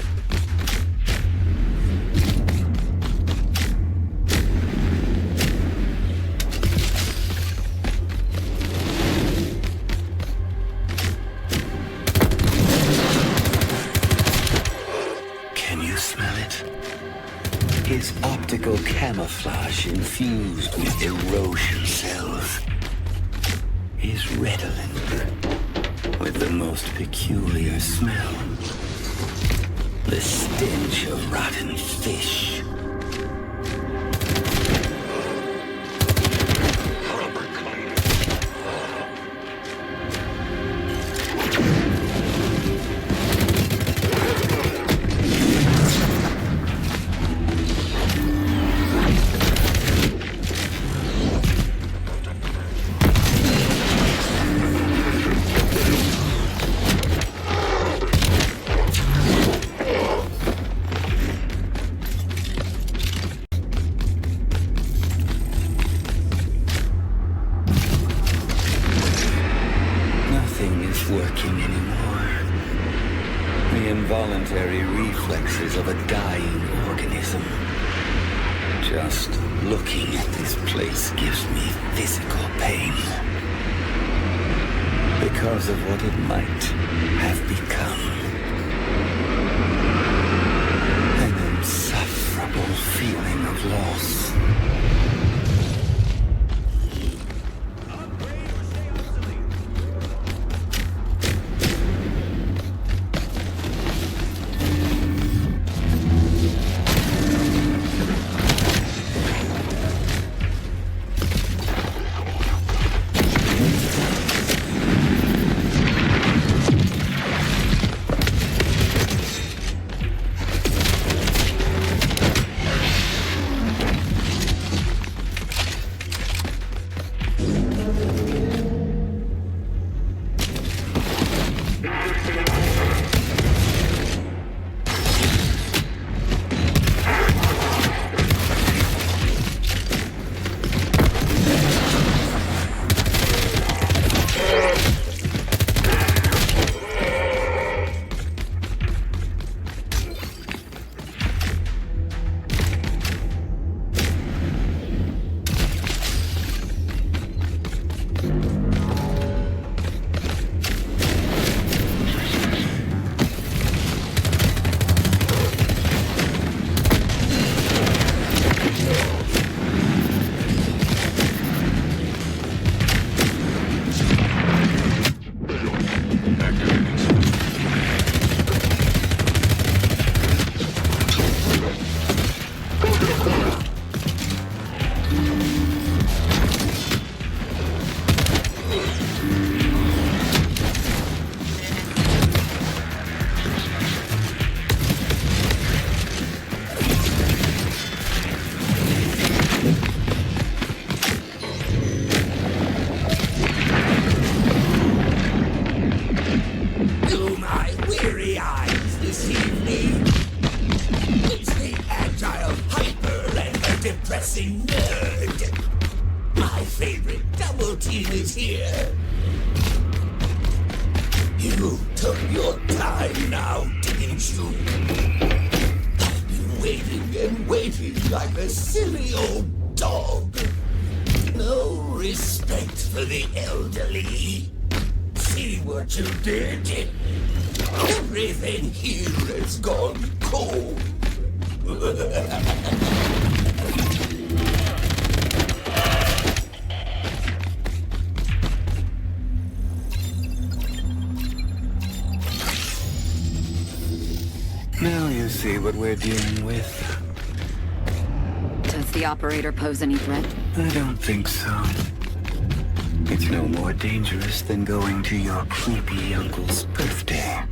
Can you smell it? His optical camouflage infused with erosion cells is redolent with the most peculiar smell. The stench of rotten fish. Working anymore. The involuntary reflexes of a dying organism. Just Looking at this place gives me physical pain. Because of what it might have become. An insufferable feeling of loss. Everything here has gone cold. Now you see what we're dealing with. Does the operator pose any threat? I don't think so. It's no more dangerous than going to your creepy uncle's birthday.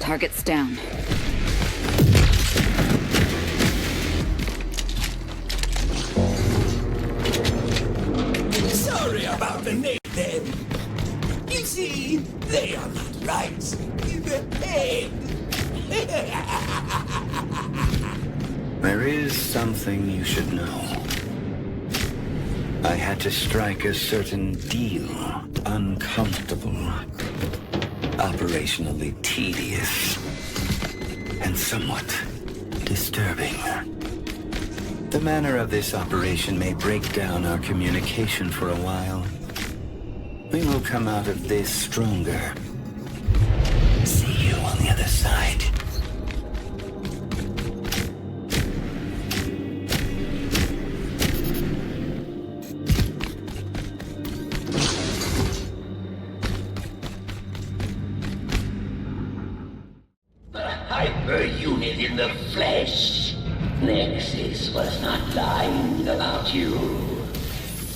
Target's down. Sorry about the name then. You see, they are not right in the head. There is something you should know. I had to strike a certain deal. Uncomfortable. Operationally tedious. And somewhat disturbing. The manner of this operation may break down our communication for a while. We will come out of this stronger. See you on the other side. Hyper unit in the flesh. Nexus was not lying about you.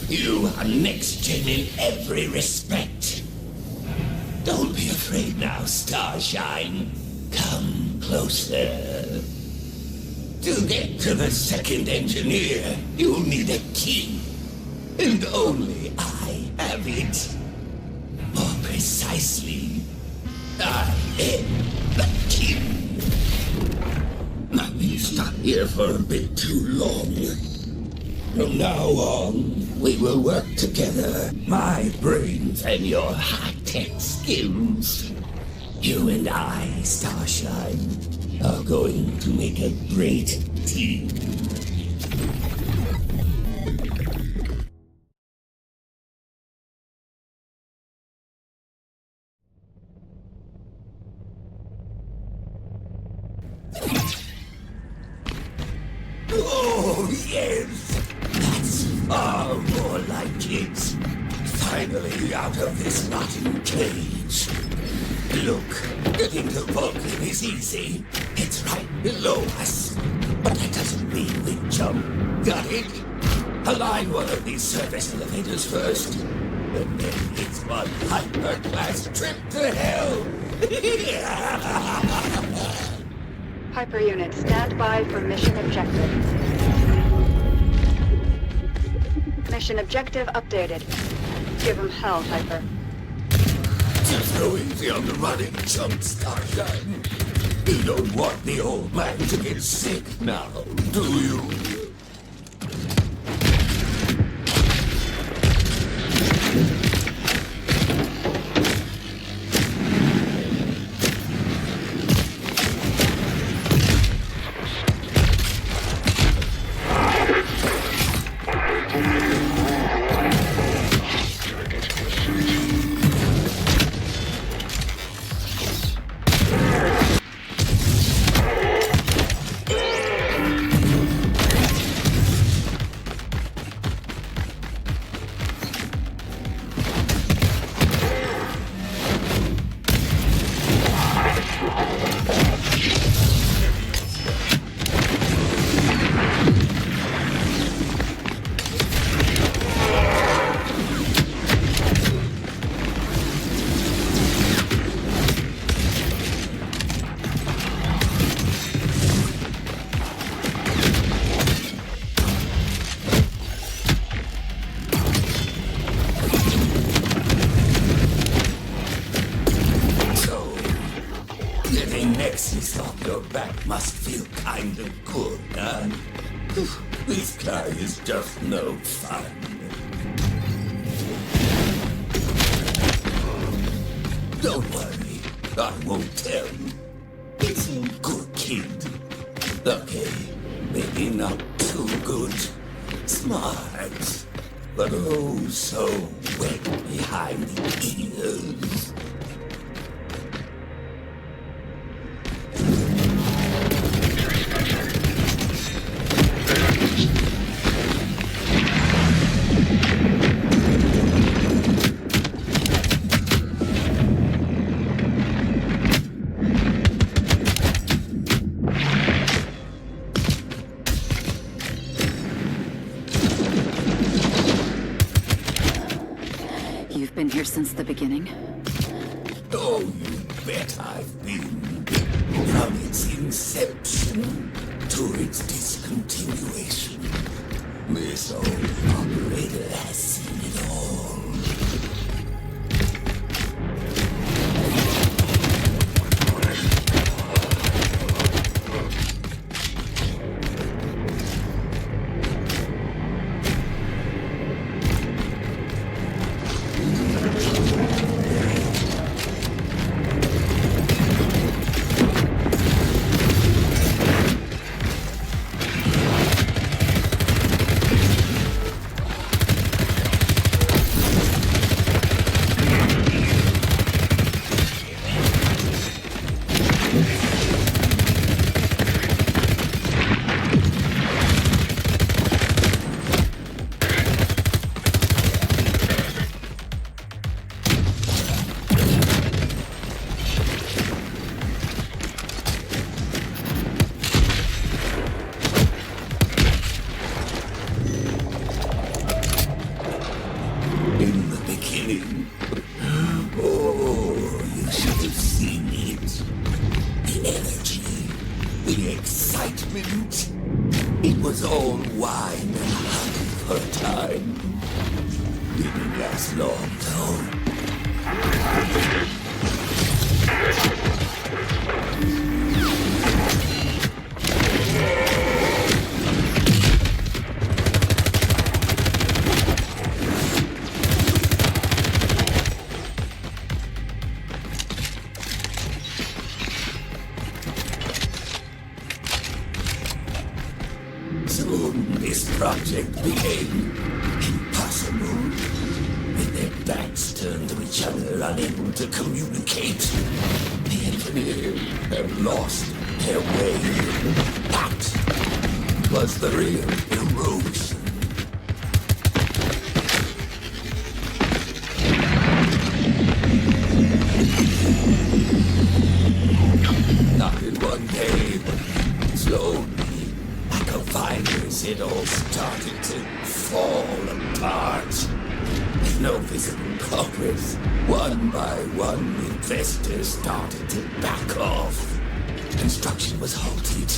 You are next-gen in every respect. Don't be afraid now, Starshine. Come closer. To get to the second engineer, you'll need a key. And only I have it. More precisely, I am the key. I've been stuck here for a bit too long. From now on, we will work together. My brains and your high-tech skills. You and I, Starshine, are going to make a great team. Oh, yes! That's far more like it. Finally out of this rotten cage. Look, getting to Vulcan is easy. It's right below us. But that doesn't mean we jump. Got it? Align one of these service elevators first. And then it's one hyper-class trip to hell. Hyper unit, stand by for mission objective. Mission objective updated. Give him hell, Hyper. Just go easy on the running, chump, Starshine. You don't want the old man to get sick now, do you? Nexus off your back must feel kind of good, huh? This guy is just no fun. Don't worry, I won't tell you. It's a good kid. Okay, maybe not too good. Smart, but oh so wet behind the ears. You've been here since the beginning? Oh, you bet I've been. from its inception to its discontinuation. This old operator has seen it all. It was all wine and honey for a time. Didn't last long, though. Soon this project became impossible. With their backs turned to each other, unable to communicate, the engineers have lost their way. That was the real erosion. Not in one day, but slowly. Finders, it all started to fall apart. With no visible progress, one by one, investors started to back off. Construction was halted,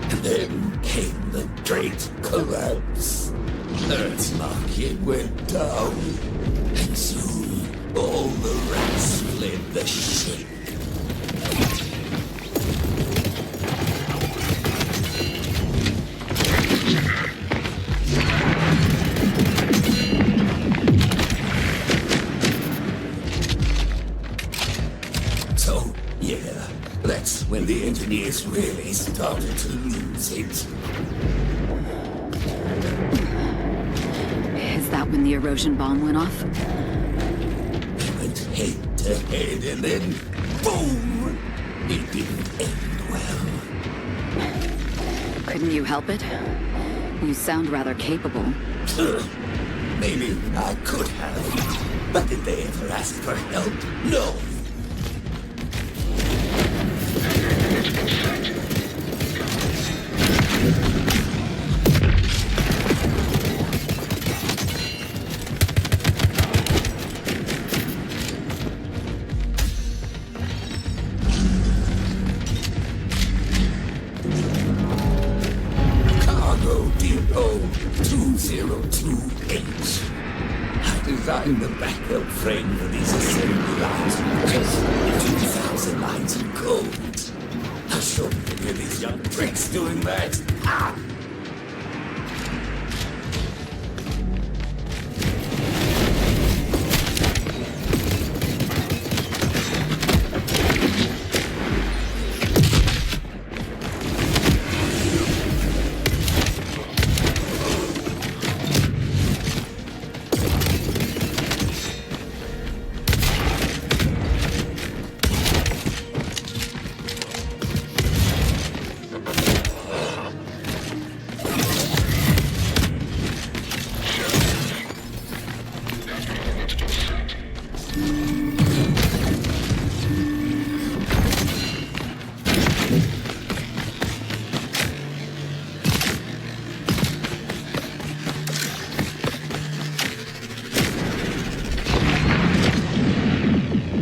and then came the great collapse. Earth's market went down, and soon all the rats fled the ship. That's when the engineers really started to lose it. Is that when the erosion bomb went off? They went head to head and then boom! It didn't end well. Couldn't you help it? You sound rather capable. Maybe I could have. But did they ever ask for help? No. Designed the backup frame for these assembly lines just 2,000 lines of code. I'll show you of these young pricks doing that. Ah!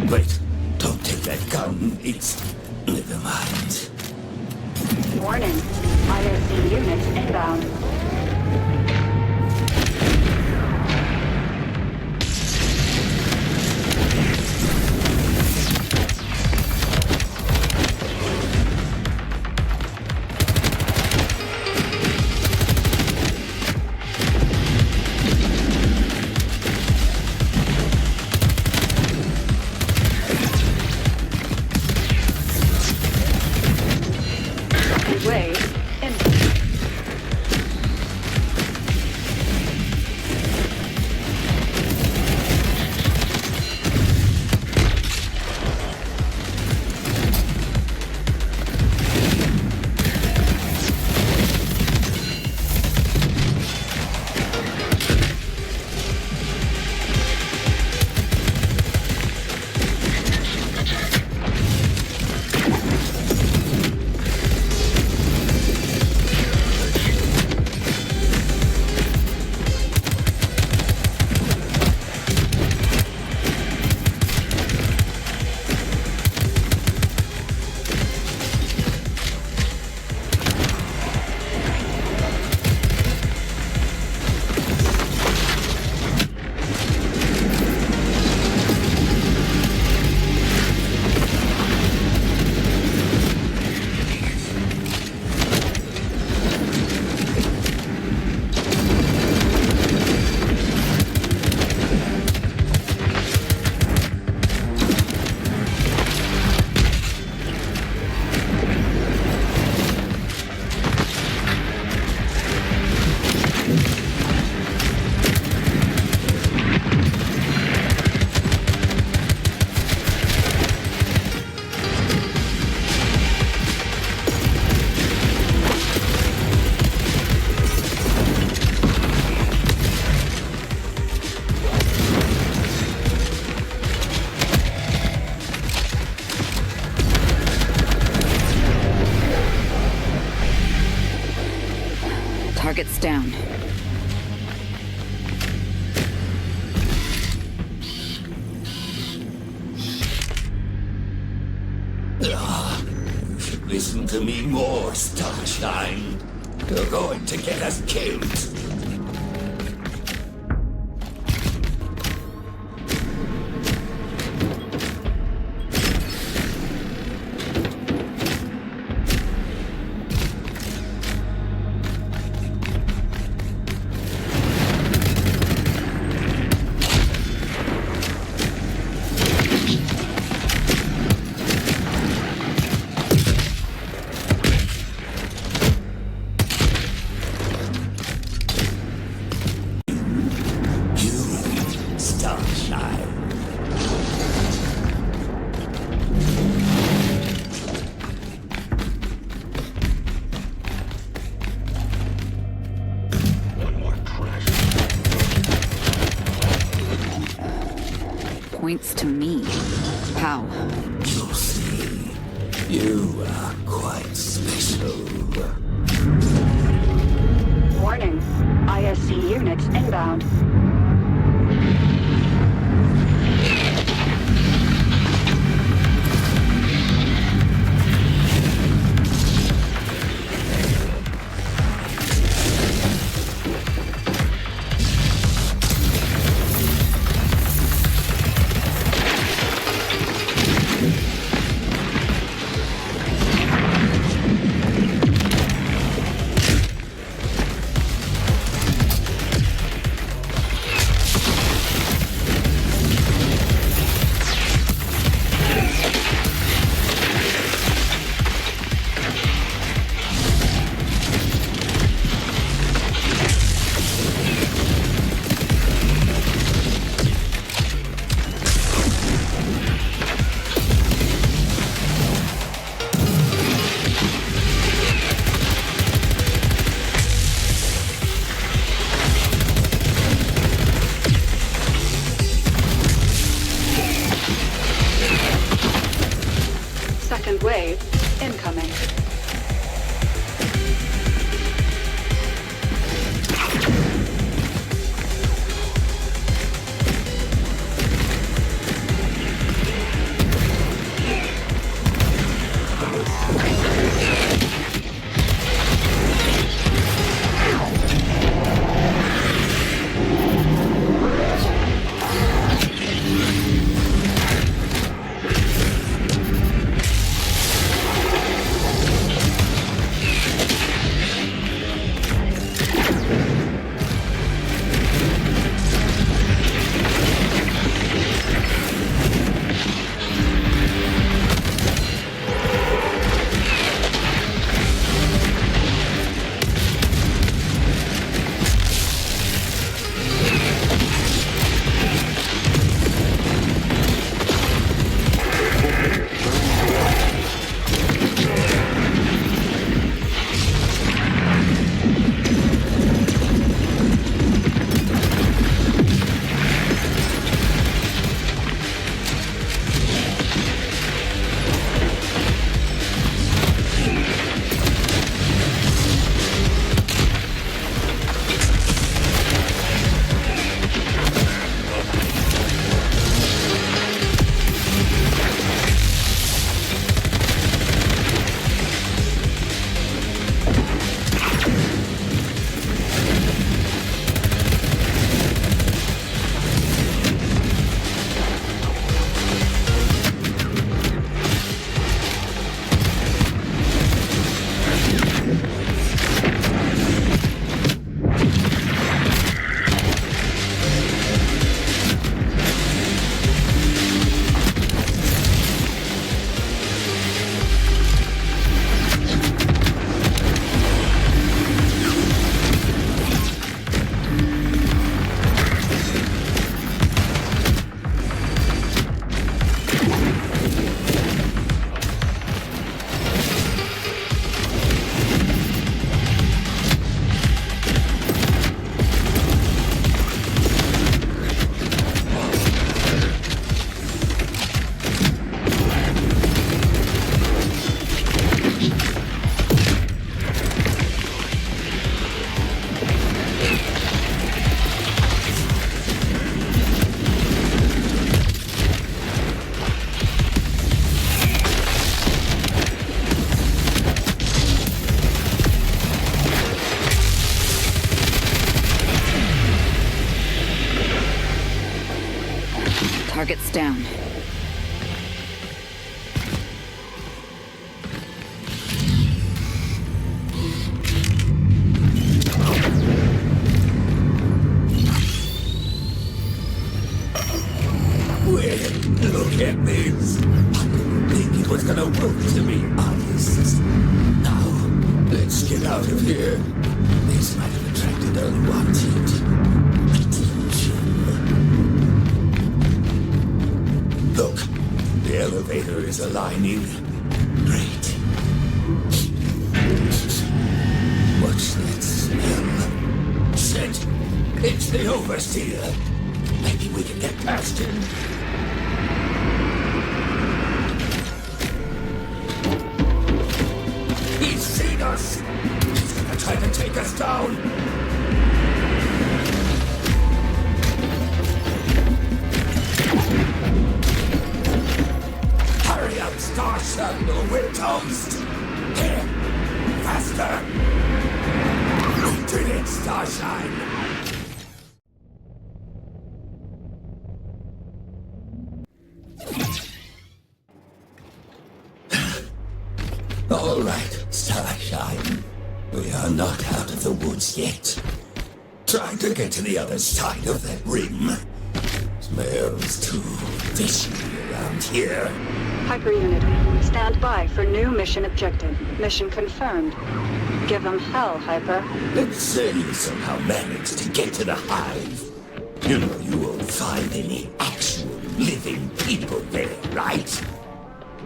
Wait, don't take that gun. It's... never mind. Warning. ISC units inbound. Wave in. Target's down. You should listen to me more, Starshine. You're going to get us killed. Points to me. How? You'll see. You are quite special. Warning. ISC units inbound. Second wave incoming. was gonna work, to be honest. Now, let's get out of here. This might have attracted unwanted attention. Look, the elevator is aligning. Great. What's that smell? Shit! It's the overseer. Maybe we can get past him. He's seen us! He's gonna try to take us down! Hurry up, Starshine, or we're toast! Here! Faster! We did it, Starshine! All right, Starshine. We are not out of the woods yet. Trying to get to the other side of that rim. Smells too fishy around here. Hyper-unit, stand by for new mission objective. Mission confirmed. Give them hell, Hyper. Let's say you somehow managed to get to the hive. You know you won't find any actual living people there, right?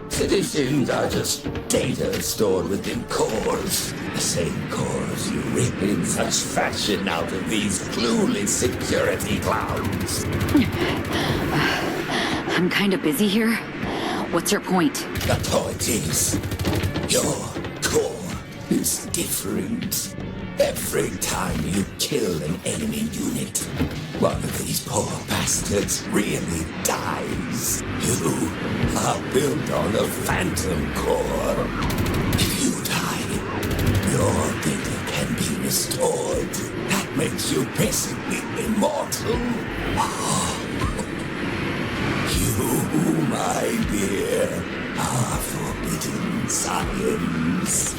Citizens are just data stored within cores. The same cores you rip in such fashion out of these clueless security clowns. I'm kinda busy here. What's your point? The point is, your core is different. Every time you kill an enemy unit, one of these poor bastards really dies. You are built on a phantom core. If you die, your data can be restored. That makes you basically immortal. You, my dear, are forbidden science.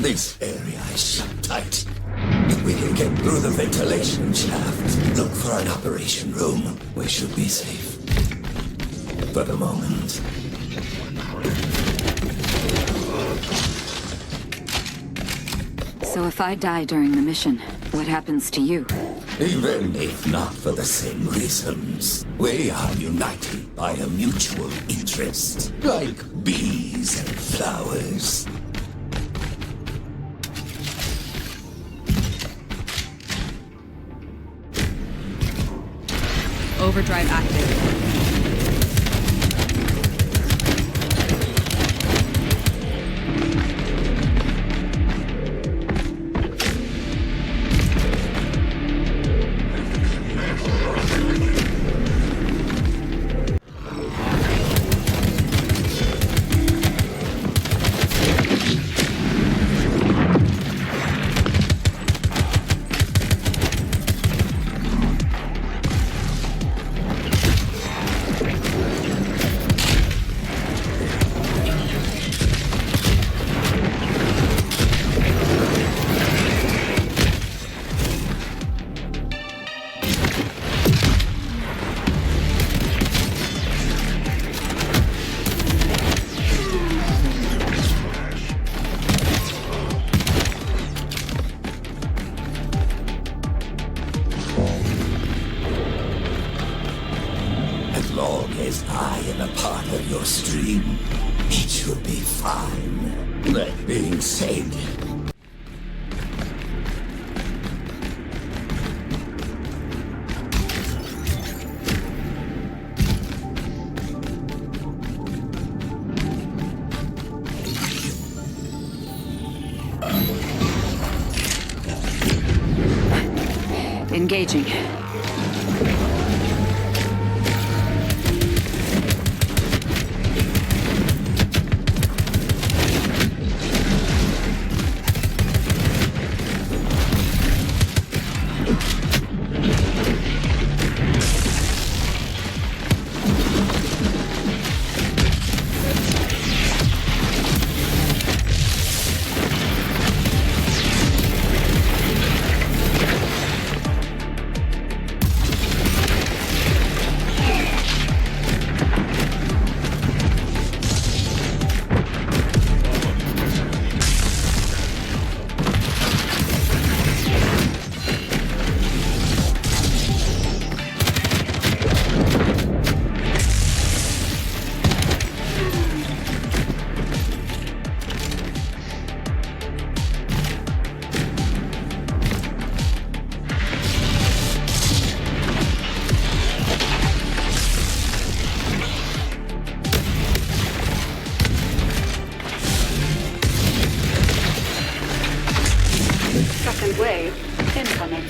This area is shut tight. If we can get through the ventilation shaft, look for an operation room. We should be safe. For the moment. So if I die during the mission, what happens to you? Even if not for the same reasons, we are united by a mutual interest, like bees and flowers. Overdrive active. It should be fine. That being said, engaging. Third wave incoming.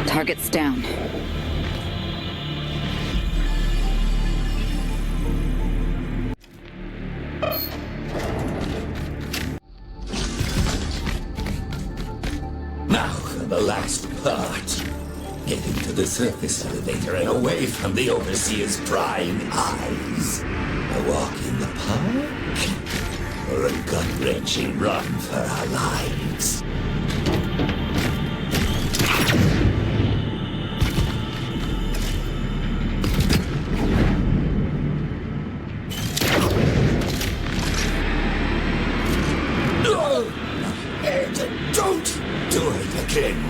Target's down. Now for the last part. Getting to the surface elevator and away from the Overseer's prying eyes. A walk in the park? Or a gut-wrenching run for our lives? Don't do it again.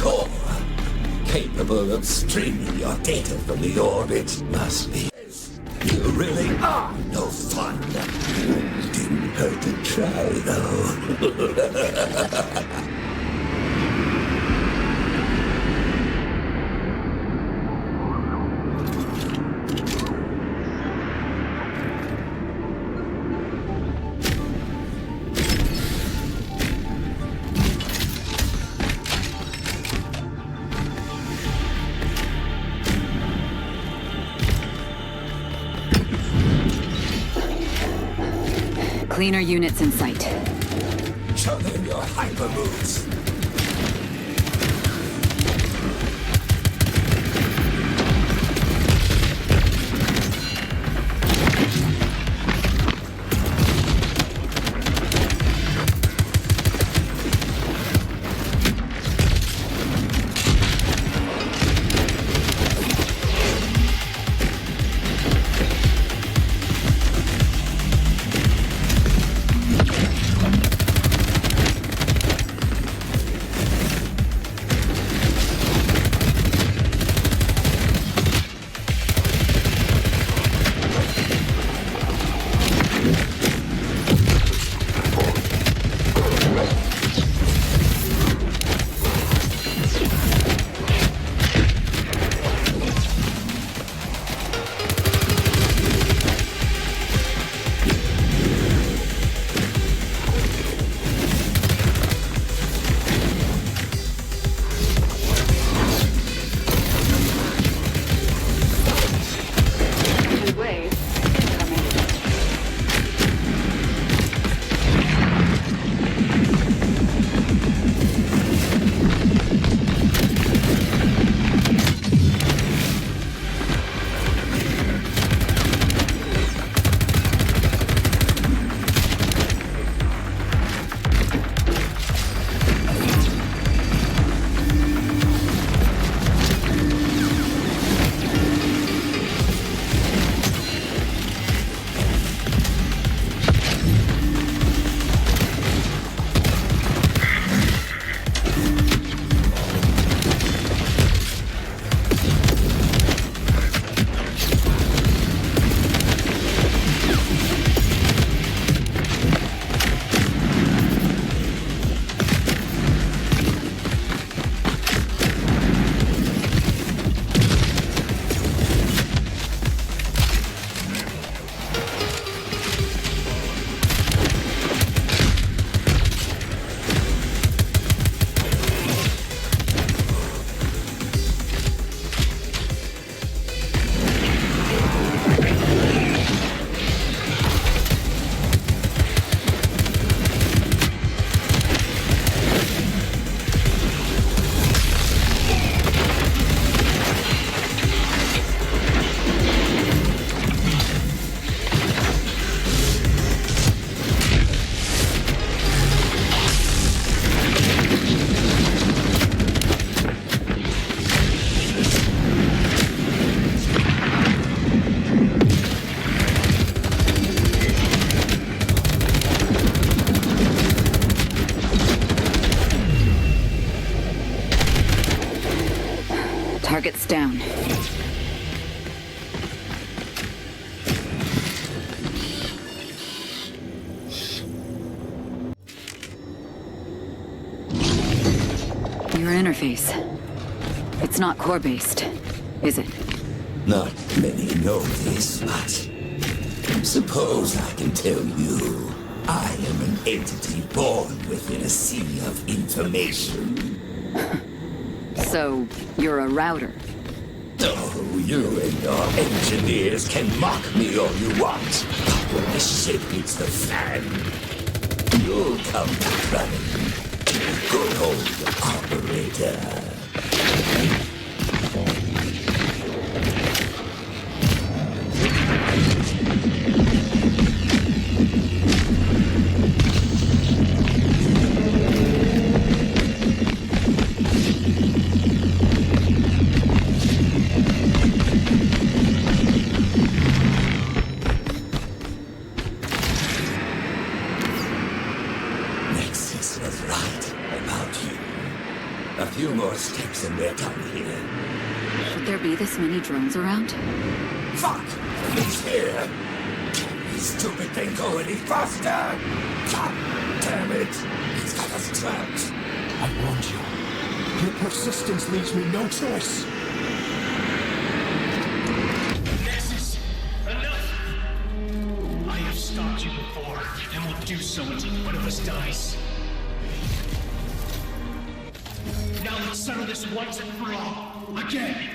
core, capable of streaming your data from the orbit. Must be. You really are no fun. Didn't hurt to try, though. Cleaner units in sight. Show them your hyper moves. Target's down. Your interface. It's not core-based, is it? Not many know this, but suppose I can tell you. I am an entity born within a sea of information. So, you're a router. Oh, you and your engineers can mock me all you want. But when the ship hits the fan, you'll come back running. Good old operator. more steps and we're done here. Should there be this many drones around? Fuck! He's here! Can this stupid thing go any faster? God damn it! He's got us trapped! I warned you. Your persistence leaves me no choice. Nexus, enough! I have stopped you before, and will do so until one of us dies. Now let's settle this once and for all. Again!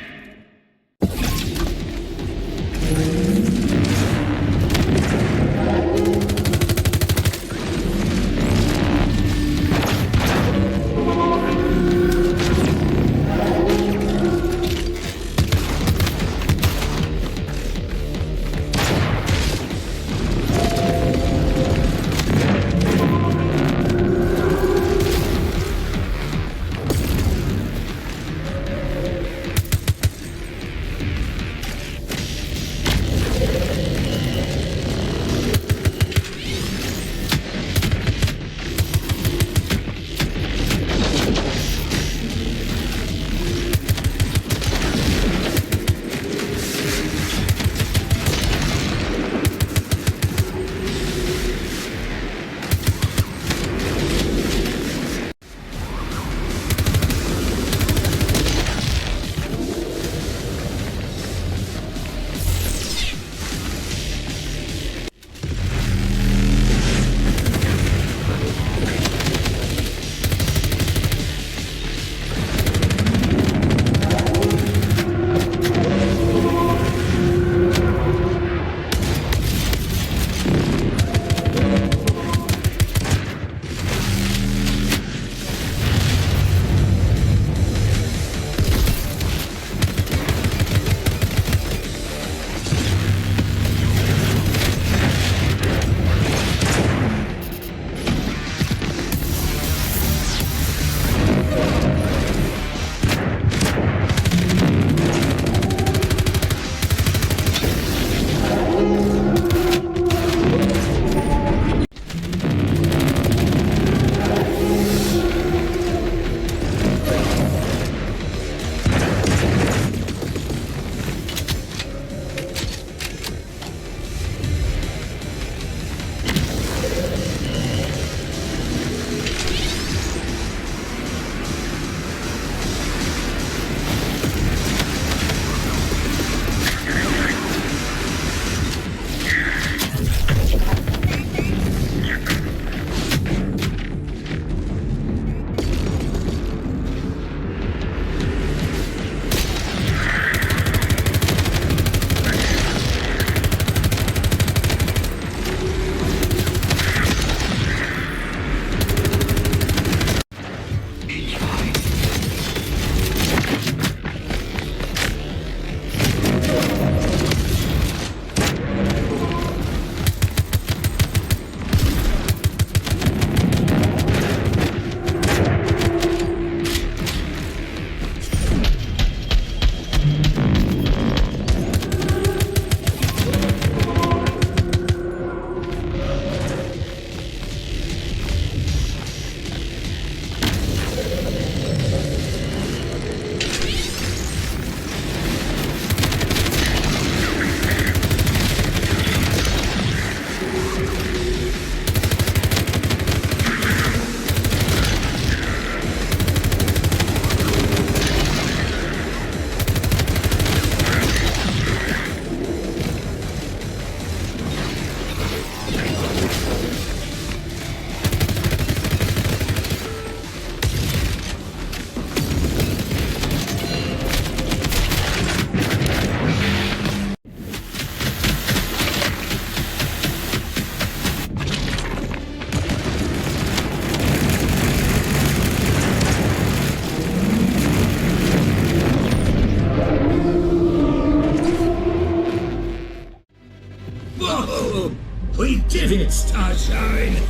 We did it, Starshine!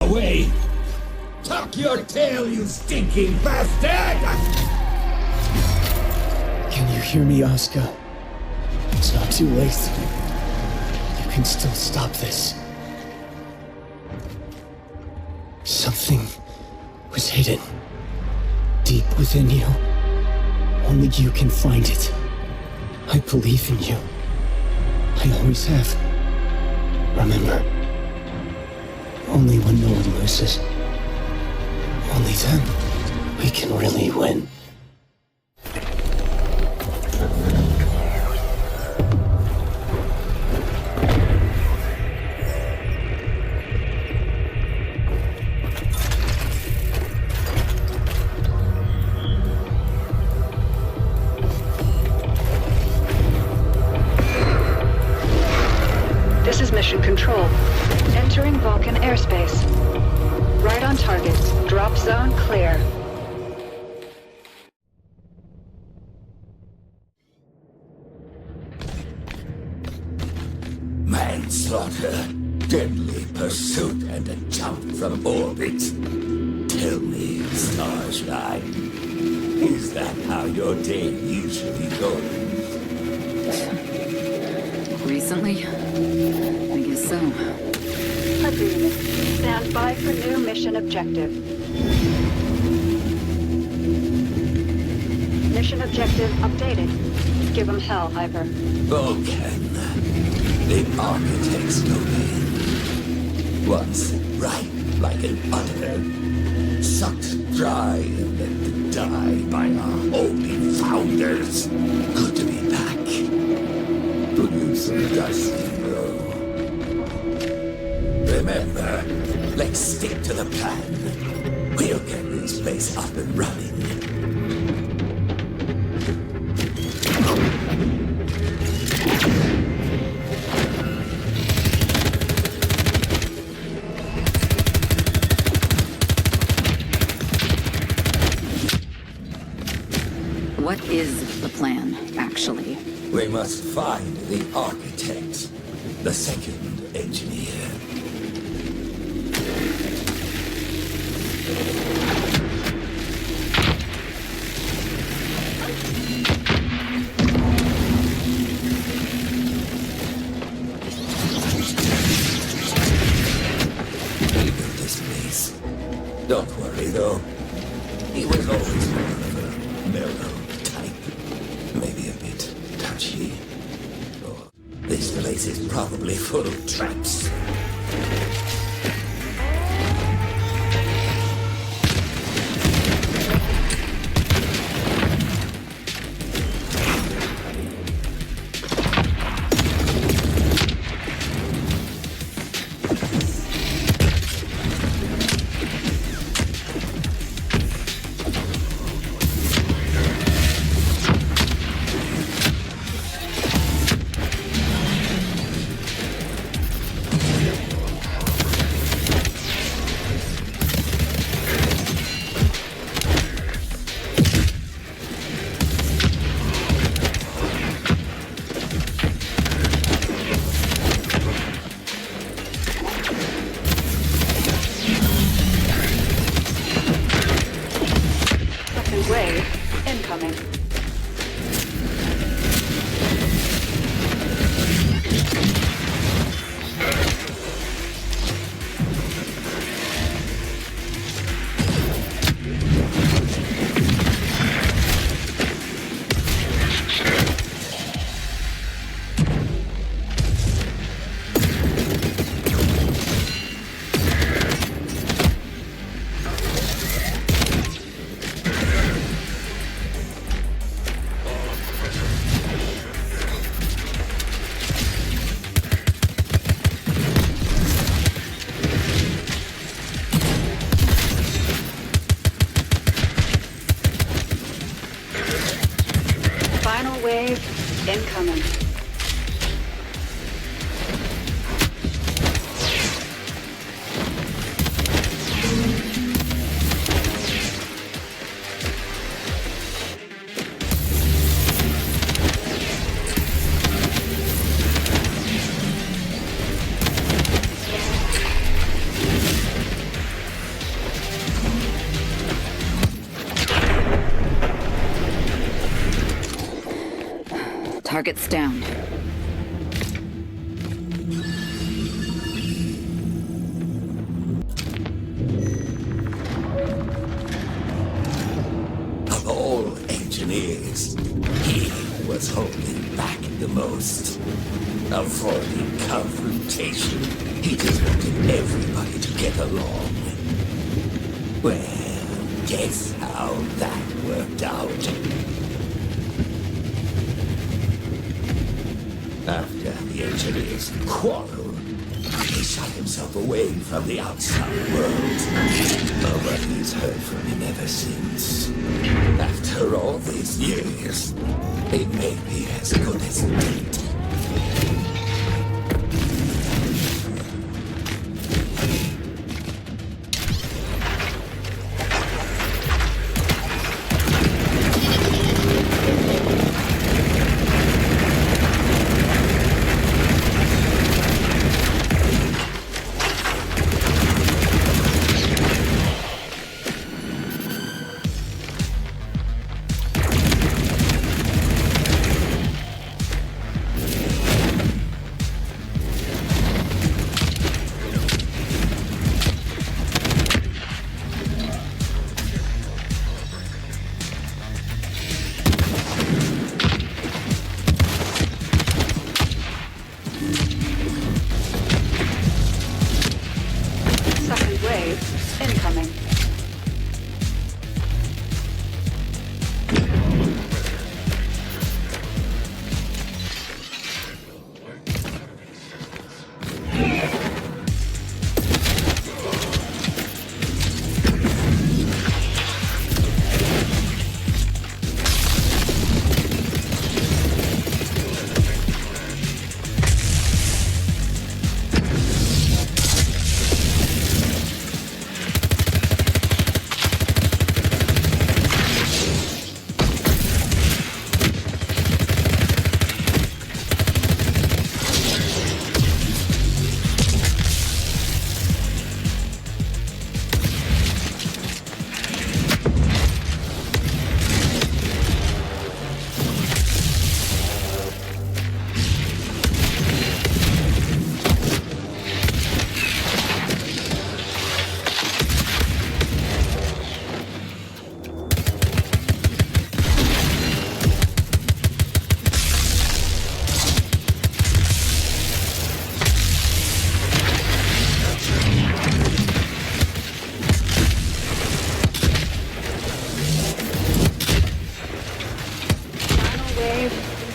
Away! Tuck your tail, you stinking bastard! Can you hear me, Asuka? It's not too late. You can still stop this. Something was hidden deep deep within you. Only you can find it. I believe in you. I always have. Remember, only when no one loses, only then we can really win. This is Mission Control. Entering Vulcan airspace. Right on target. Drop zone clear. Manslaughter, deadly pursuit, and a jump from orbit. Tell me, Starshine, is that how your day usually goes? Recently? I guess so. Agreement. Stand by for new mission objective. Mission objective updated. Give them hell, Hyper. Vulcan, the architect's domain. Once ripe like an udder, sucked dry and let to die by our holy founders. Good to be back. Could use some dusting, though. Remember, let's stick to the plan. We'll get this place up and running. What is the plan, actually? We must find the architect, the second engineer. He built this place. Don't worry, though. He was always more of a mellow type. Maybe a bit touchy. Oh, this place is probably full of traps. Wave incoming. Final wave incoming. Target's down. all engineers, he was holding back the most. Avoiding confrontation, he just wanted everybody to get along. Well, guess how that worked out. After the engineers quarreled, he shut himself away from the outside world. Nobody's heard from him ever since. After all these years, it may be as good as dead.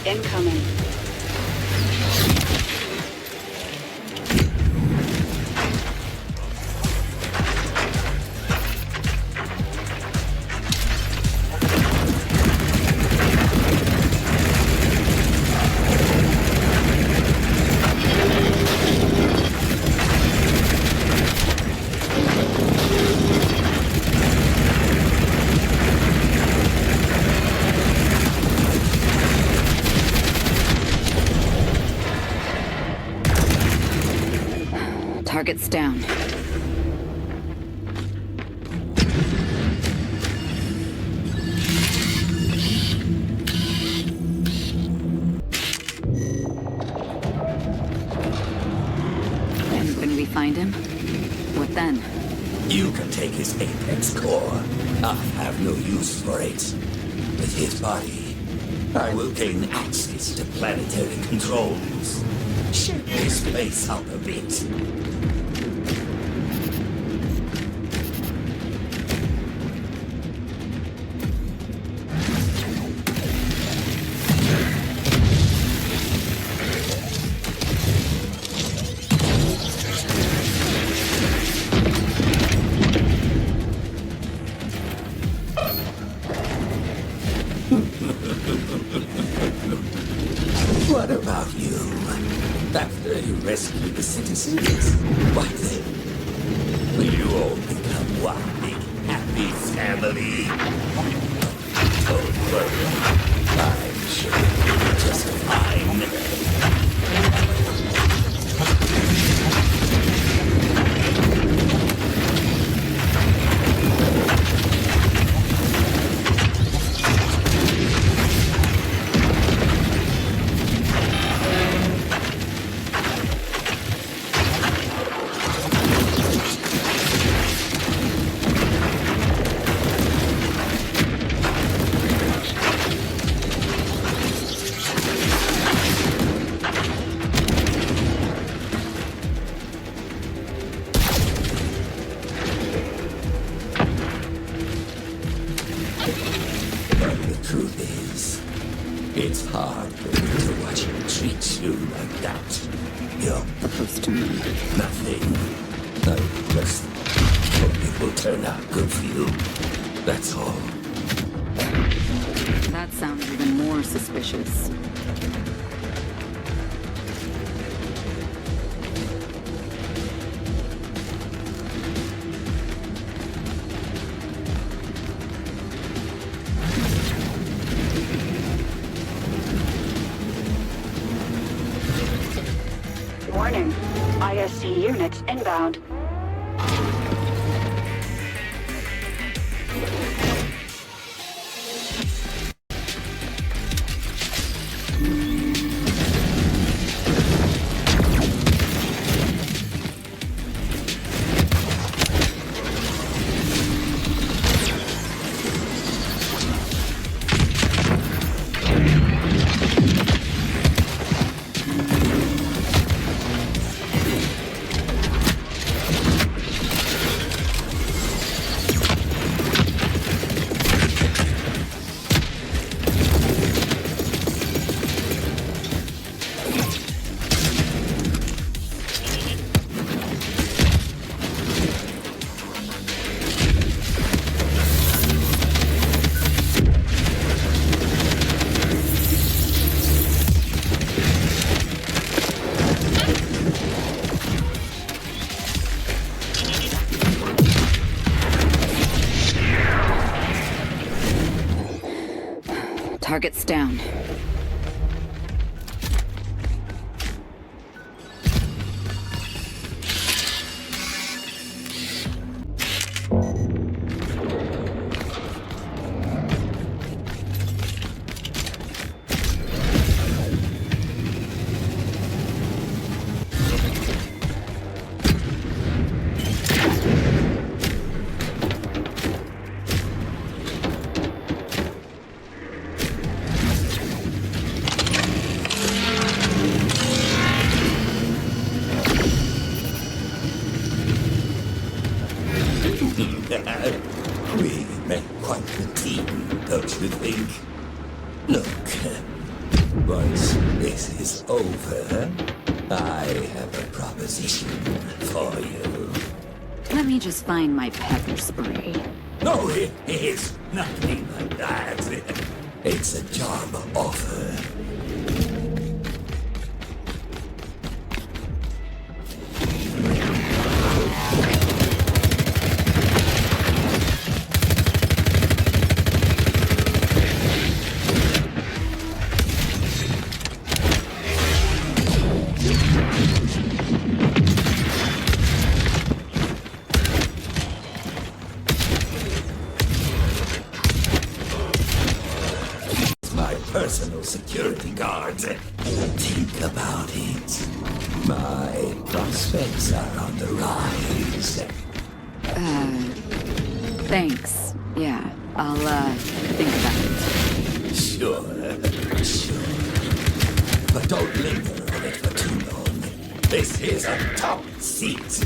Incoming. Target's down. And when we find him, what then? You can take his apex core. I have no use for it. With his body, I will gain access to planetary controls. Shake this place up a bit. What about you? After you rescue the citizens, what then? Will you all become one big happy family? Don't worry, I'm sure you'll be just fine. But the truth is, it's hard for me to watch him treat you like that. You're Supposed to mean nothing. I just hope it will turn out good for you. That's all. that sounds even more suspicious. Warning. ISC units inbound. Target's down. We make quite the team, don't you think? Look, once this is over, I have a proposition for you. Let me just find my pepper spray. No, it is nothing like that. It's a job offer. Personal security guards. Think about it. My prospects are on the rise. Thanks. Yeah, I'll, think about it. Sure. But don't linger on it for too long. This is a top seat.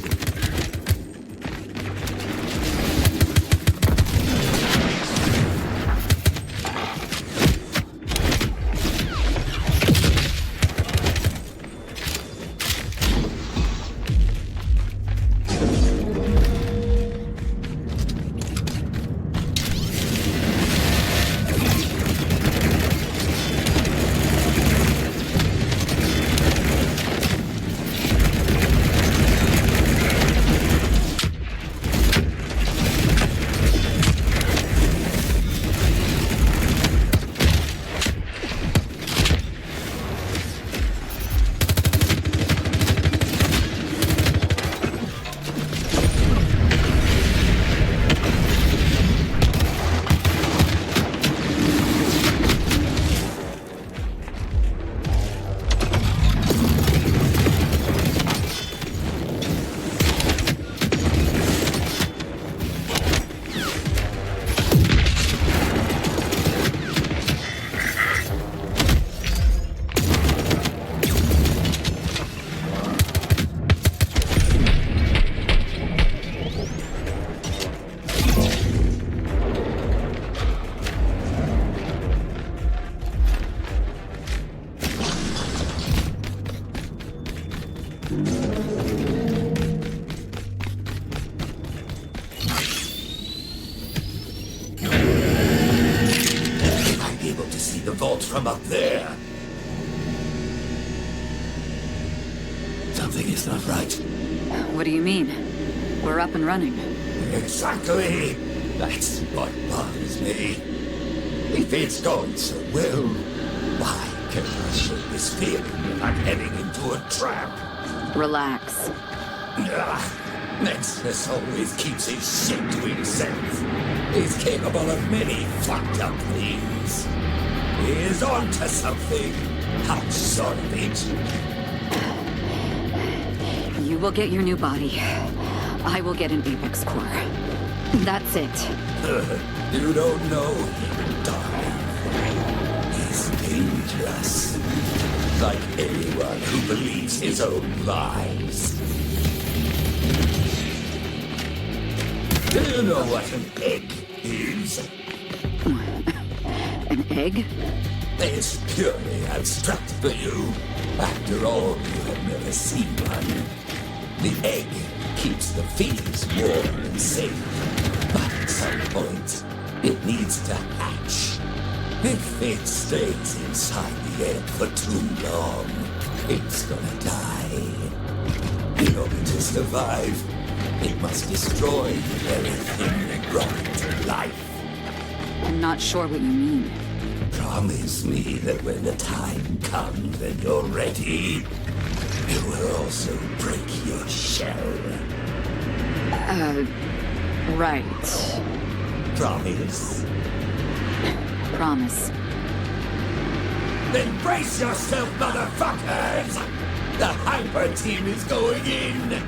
vault from up there. Something is not right. What do you mean? We're up and running. Exactly. That's what bothers me. If it's going so well, why can't I shake this feeling that I'm heading into a trap? Relax. Nexus always keeps his shit to himself. He's capable of many fucked up things. He is onto something. I'm sure of it. You will get your new body. I will get an Apex core. That's it. You don't know him, darling. He's dangerous. Like anyone who believes his own lies. Do you know what an egg is? An egg? It's purely abstract for you. After all, you have never seen one. The egg keeps the fetus warm and safe. But at some point, it needs to hatch. If it stays inside the egg for too long, it's gonna die. In order to survive, it must destroy the very thing that brought it to life. I'm not sure what you mean. Promise me that when the time comes and you're ready, you will also break your shell. Right. Promise? Promise. Then brace yourself, motherfuckers! The Hyper Team is going in!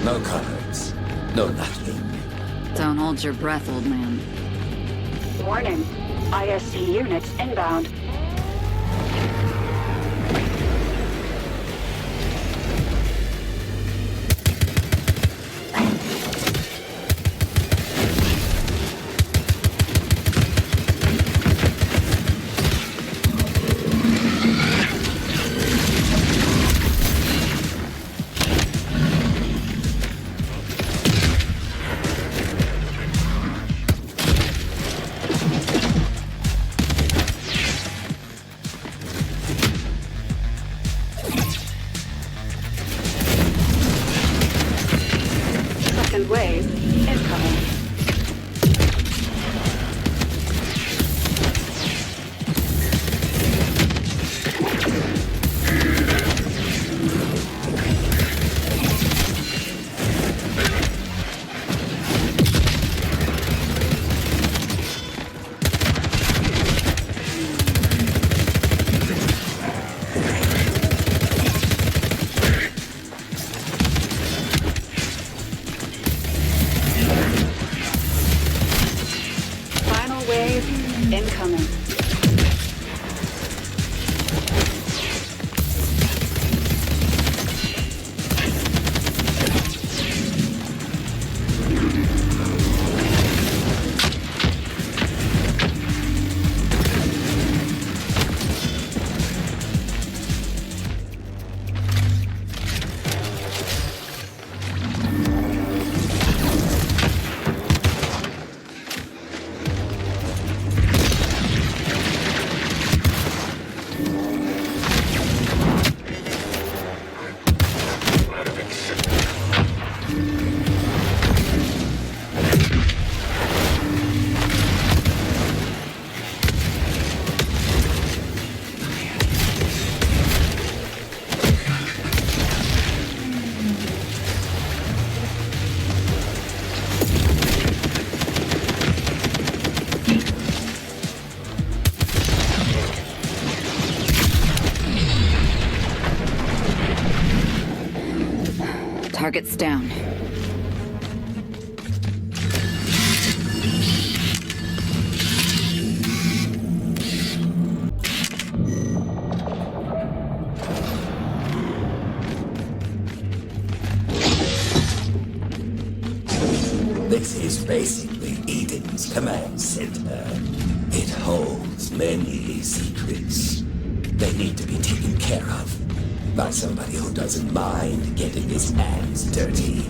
No cards. No nothing. Don't hold your breath, old man. Warning. ISC units inbound. Wave incoming. Incoming. Target's down. This is basically Eden's command center. It holds many secrets. They need to be taken care of by somebody who doesn't mind getting his hands dirty.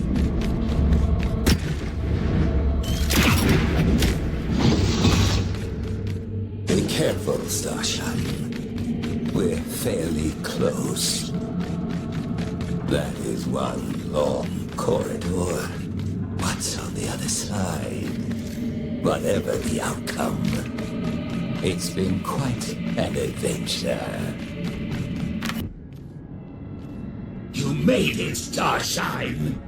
Be careful, Starshine. We're fairly close. That is one long corridor. What's on the other side? Whatever the outcome, it's been quite an adventure. You made it, Starshine!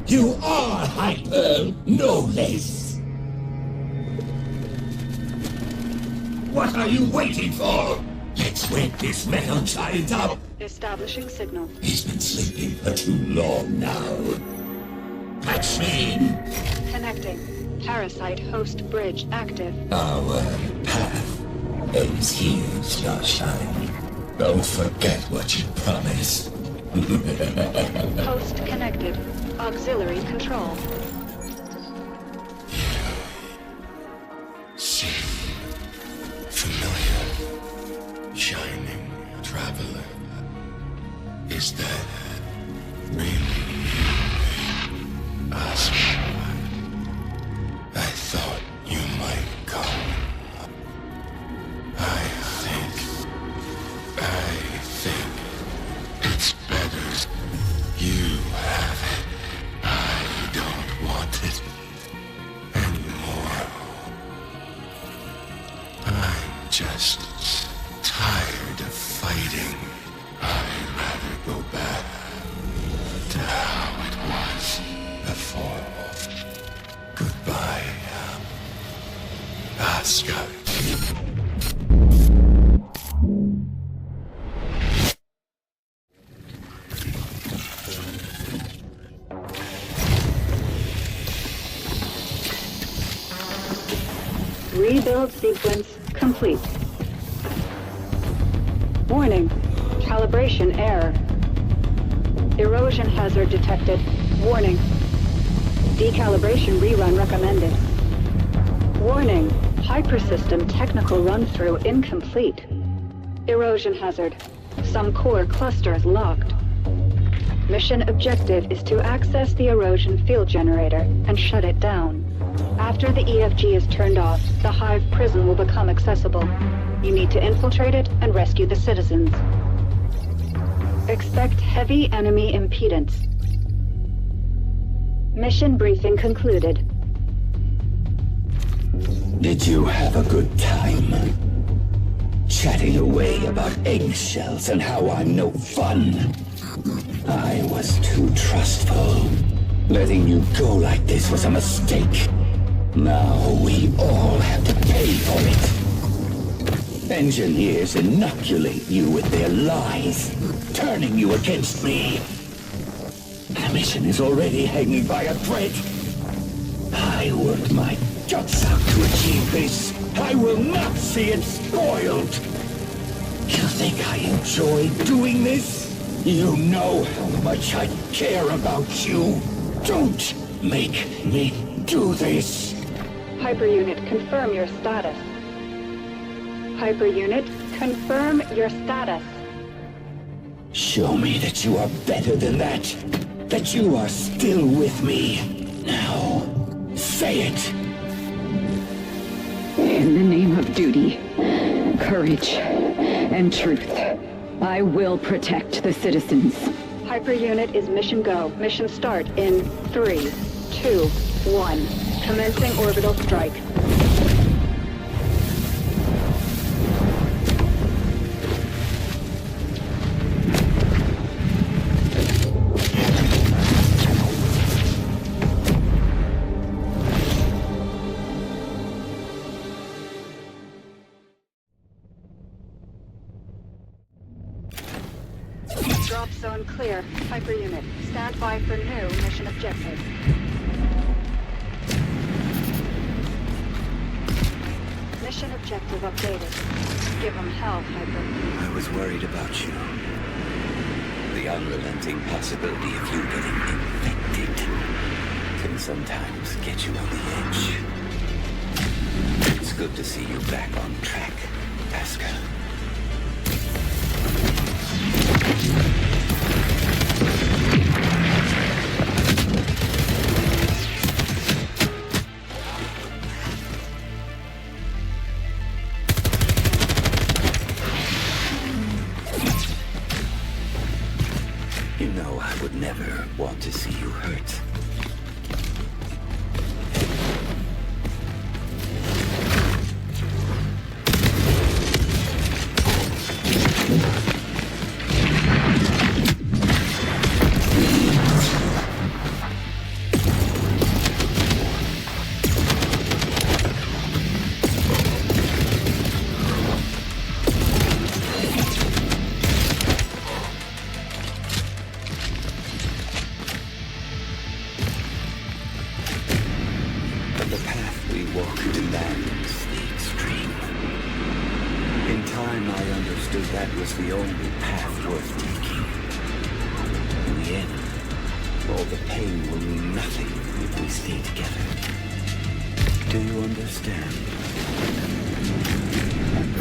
You are Hyper, no less! What are you waiting for? Let's wake this metal giant up! Establishing signal. He's been sleeping for too long now. Patch me in! Connecting. Parasite host bridge active. Our path ends here, Starshine. Don't forget what you promised. Host connected. Auxiliary control. See, familiar, shining traveler. Is that really you, Asma? I thought you might come. I think it's better you have it. I don't want it anymore. I'm just tired of fighting. I'd rather go back to how it was before. Goodbye, Oscar. Rebuild sequence complete. Warning. Calibration error. Erosion hazard detected. Warning. Decalibration rerun recommended. Warning. Hypersystem technical run-through incomplete. Erosion hazard. Some core clusters locked. Mission objective is to access the erosion field generator and shut it down. After the EFG is turned off, the Hive prison will become accessible. You need to infiltrate it and rescue the citizens. Expect heavy enemy impedance. Mission briefing concluded. Did you have a good time? Chatting away about eggshells and how I'm no fun. I was too trustful. Letting you go like this was a mistake. Now we all have to pay for it. Engineers inoculate you with their lies, turning you against me. The mission is already hanging by a thread. I worked my guts out to achieve this. I will not see it spoiled. You think I enjoy doing this? You know how much I care about you. Don't make me do this. Hyperunit, confirm your status. Hyperunit, confirm your status. Show me that you are better than that. That you are still with me. Now, say it. In the name of duty, courage, and truth, I will protect the citizens. Hyperunit is mission go. Mission start in 3, 2, 1. Commencing orbital strike. Drop zone clear. Hyperunit, stand by for new mission objective. Mission objective updated. Give them hell, Hyper. I was worried about you. The unrelenting possibility of you getting infected. Since sometimes get you on the edge. It's good to see you back on track, Pascal. You know I would never want to see you hurt.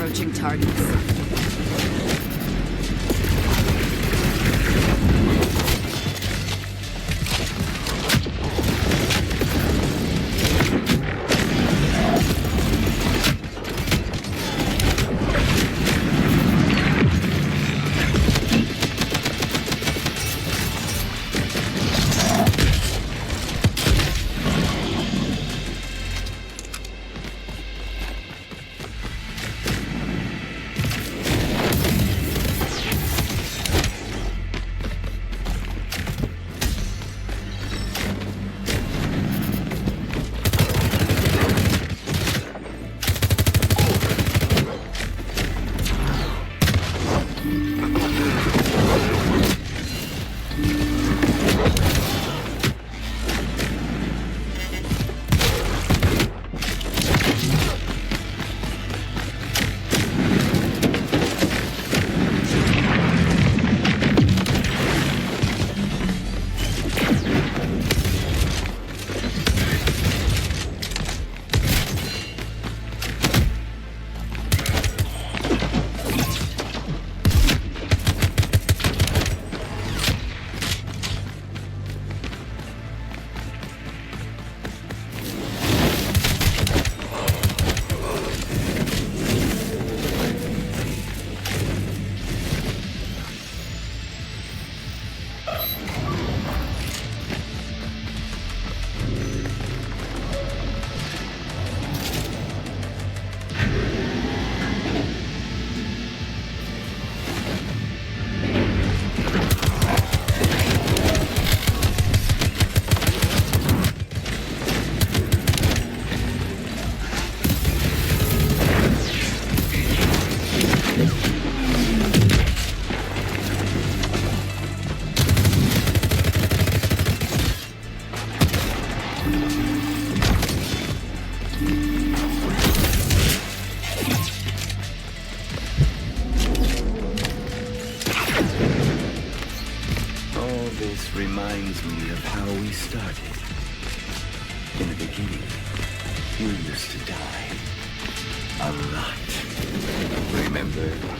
Approaching targets. reminds me of how we started. In the beginning, you used to die. A lot. Remember?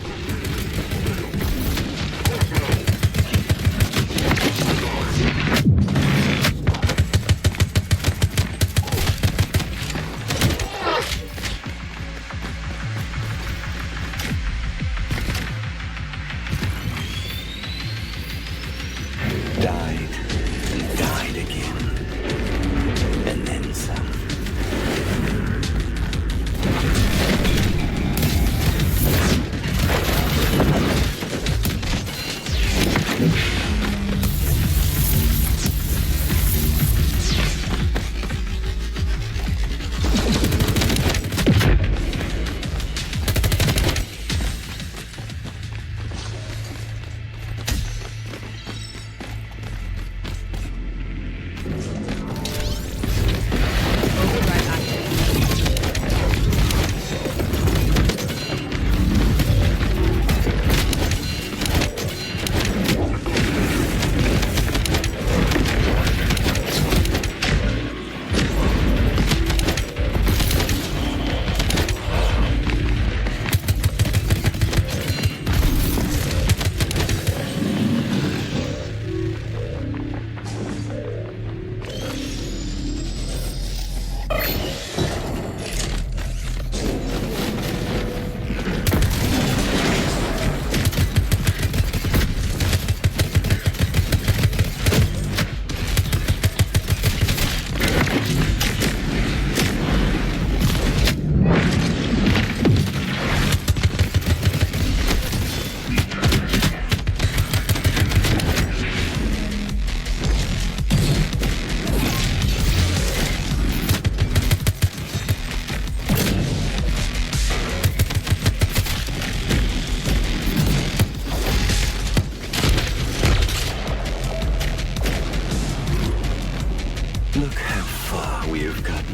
Look how far we have gotten.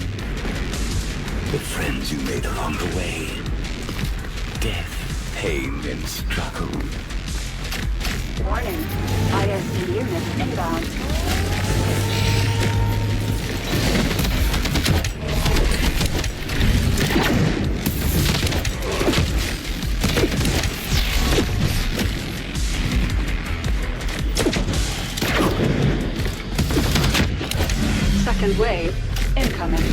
The friends you made along the way. Death, pain, and struggle. Warning. ISD unit inbound. Second wave incoming.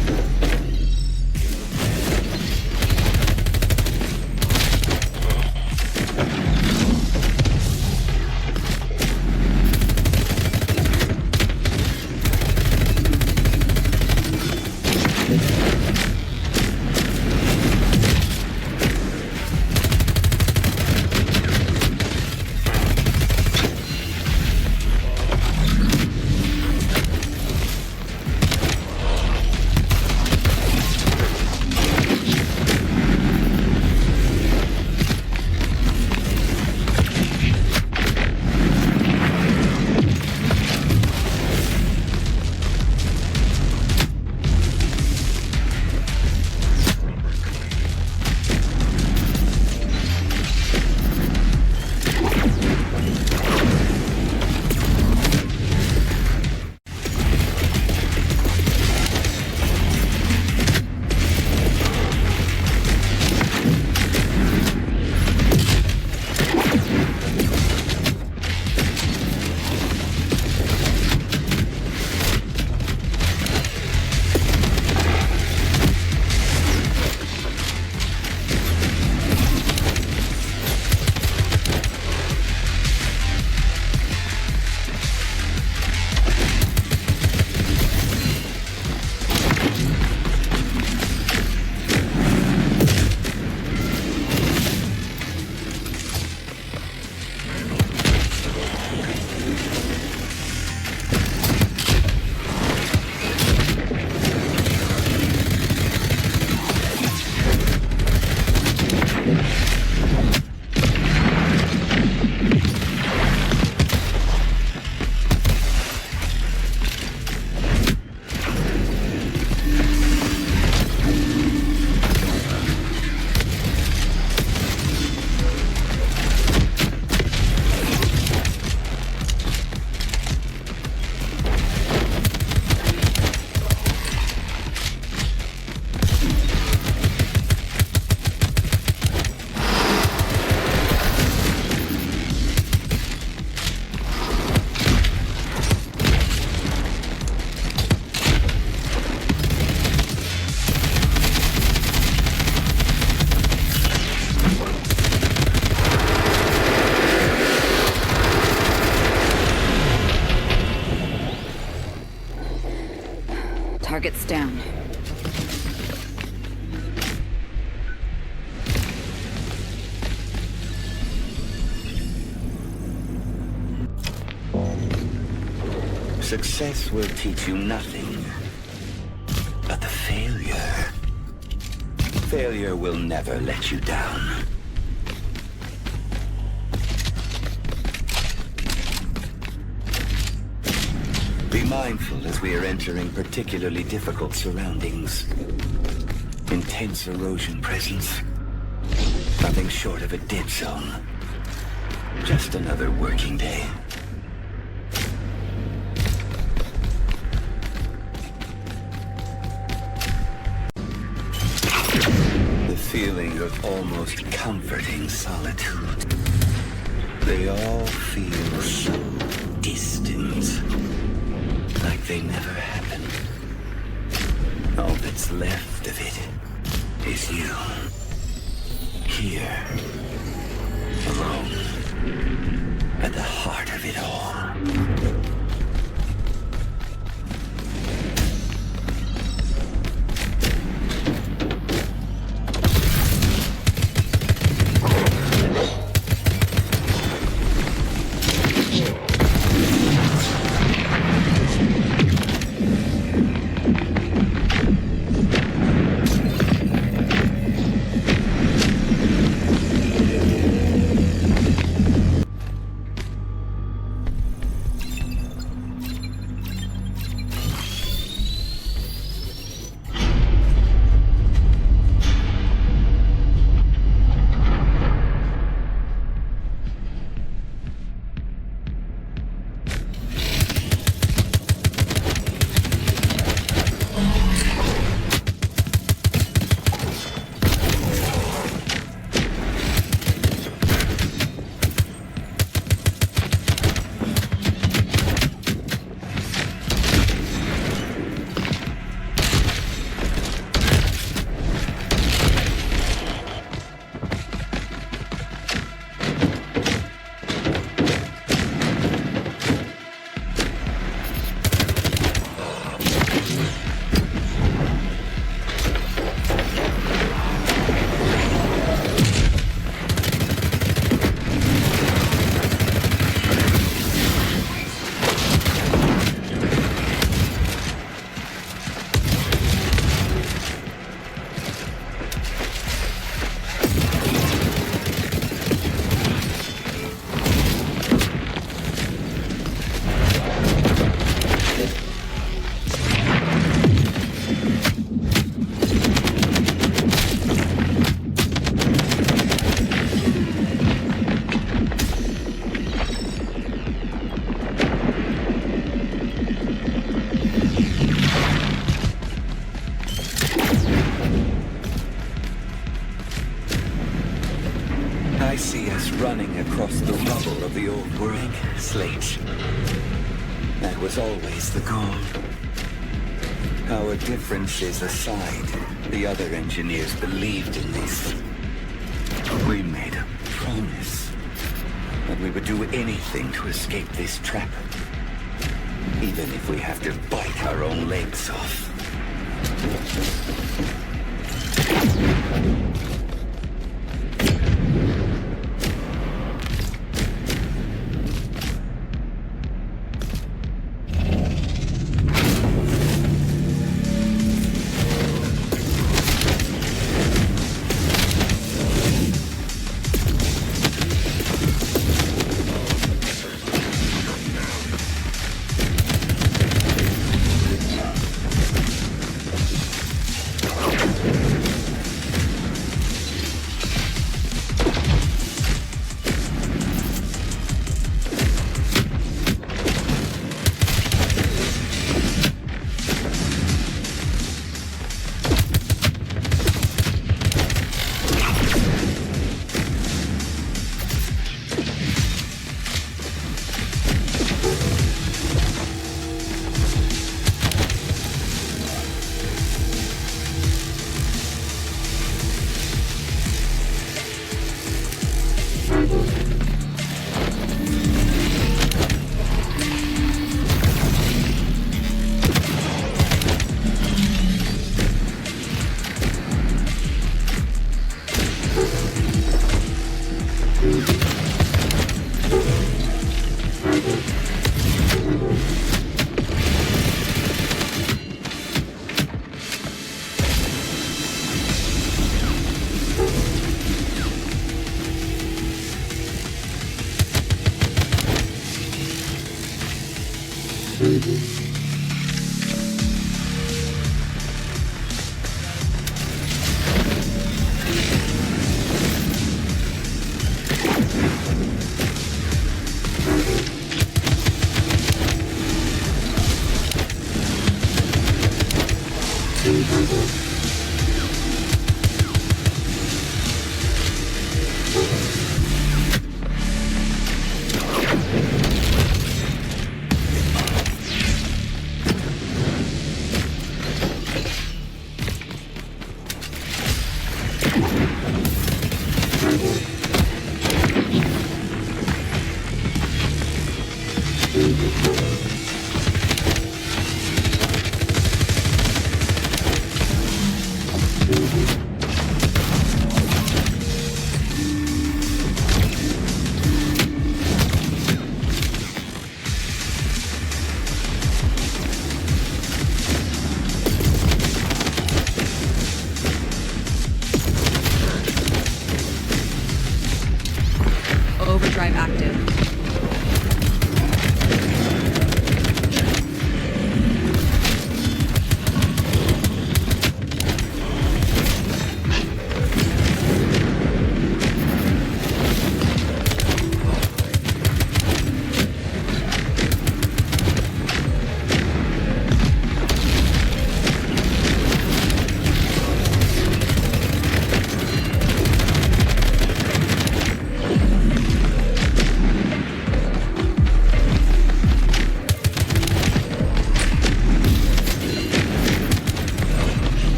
Targets down. Success will teach you nothing, but the failure. Failure will never let you down. Be mindful as we are entering particularly difficult surroundings. Intense erosion presence. Nothing short of a dead zone. Just another working day. The feeling of almost comforting solitude. They all feel so distant. Like they never happened. All that's left of it is you. Here. Alone. At the heart of it all. running across the rubble of the old world. Slate. That was always the goal. Our differences aside, the other engineers believed in this. We made a promise that we would do anything to escape this trap, even if we have to bite our own legs off. Overdrive active.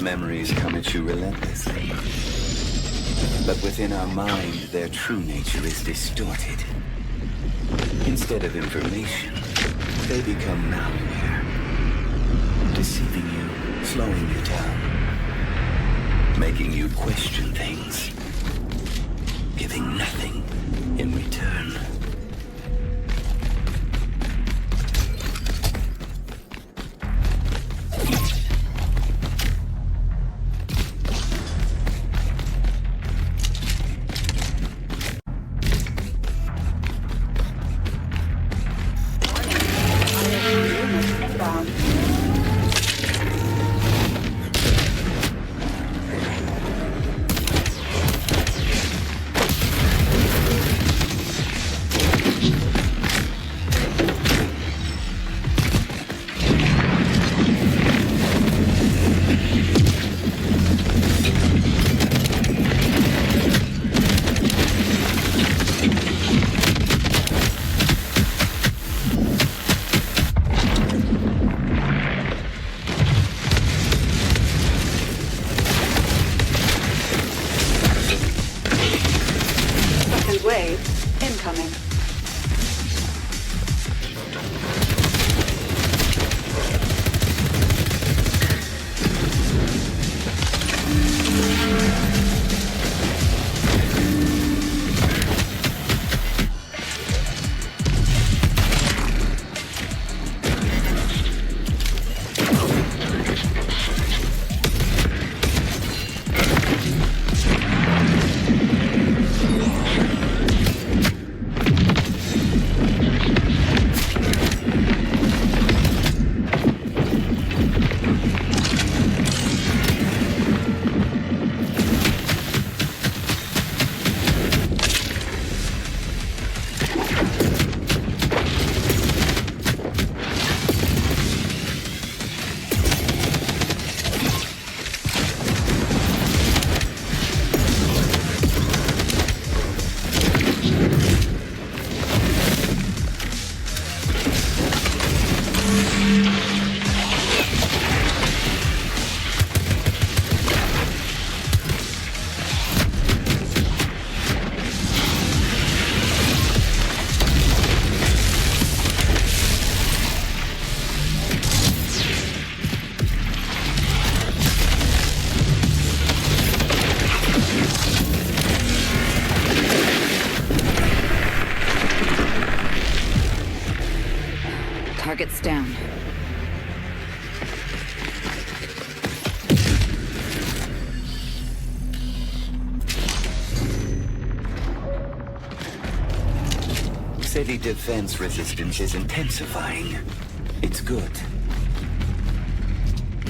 Memories come at you relentlessly. But within our mind, their true nature is distorted. Instead of information, they become malware, deceiving you, slowing you down, making you question things, giving nothing in return. second wave incoming. Target's down. City defense resistance is intensifying. It's good.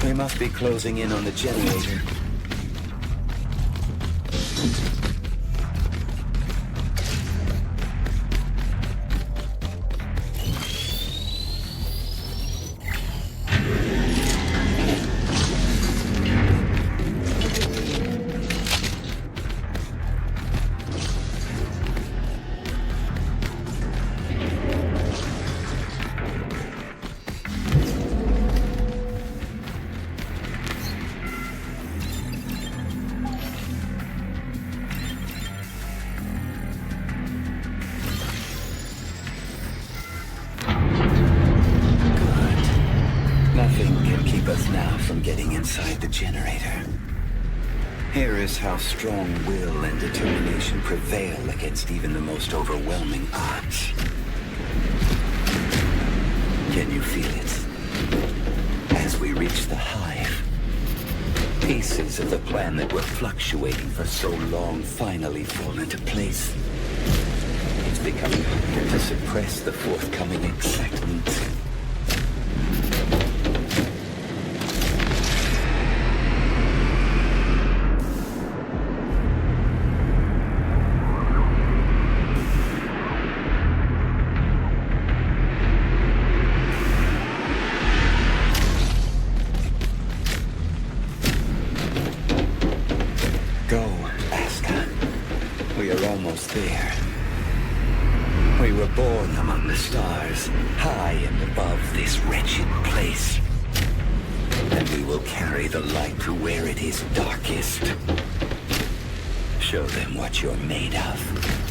We must be closing in on the generator. Nothing can keep us now from getting inside the generator. Here is how strong will and determination prevail against even the most overwhelming odds. Can you feel it? As we reach the hive, pieces of the plan that were fluctuating for so long finally fall into place. It's becoming harder to suppress the forthcoming excitement. There. We were born among the stars, high and above this wretched place. And we will carry the light to where it is darkest. Show them what you're made of.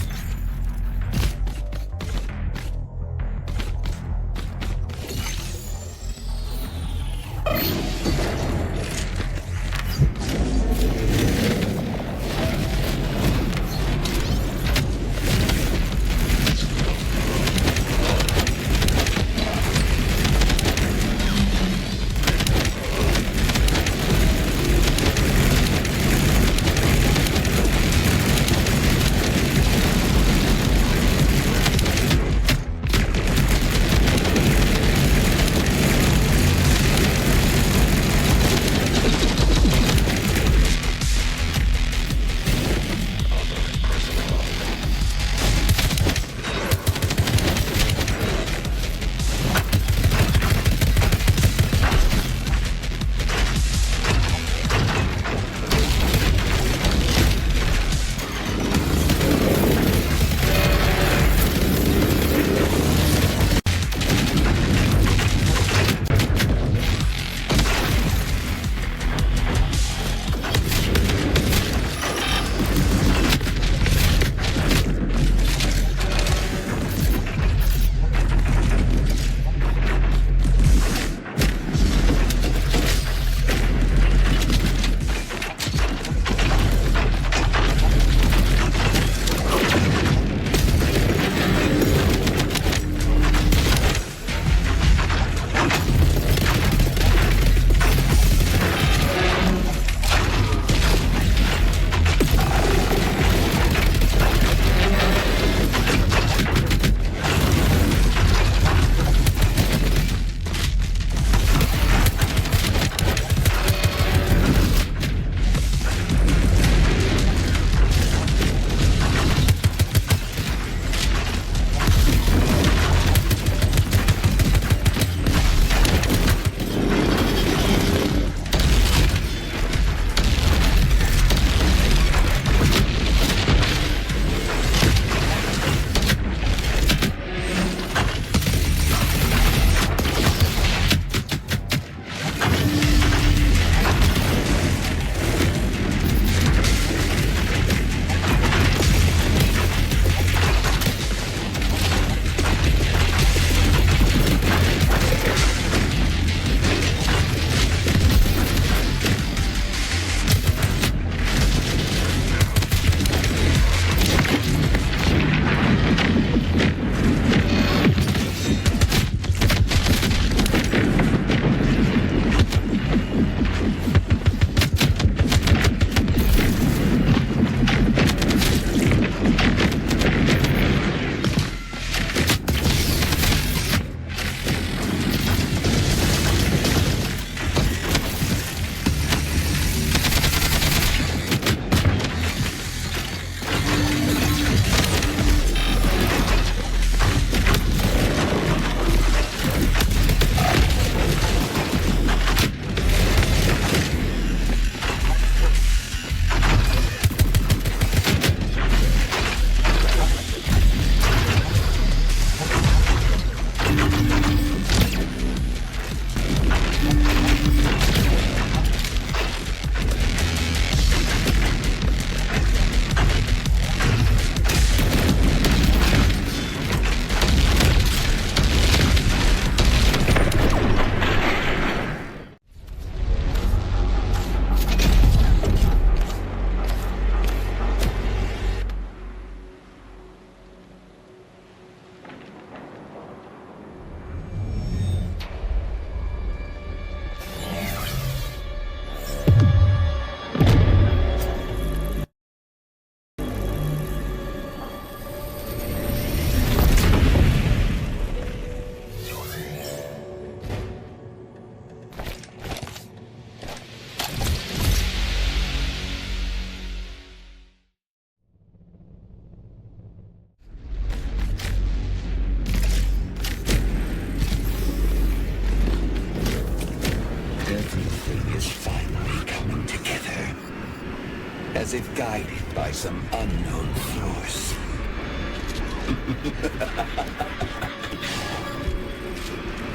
as if guided by some unknown force.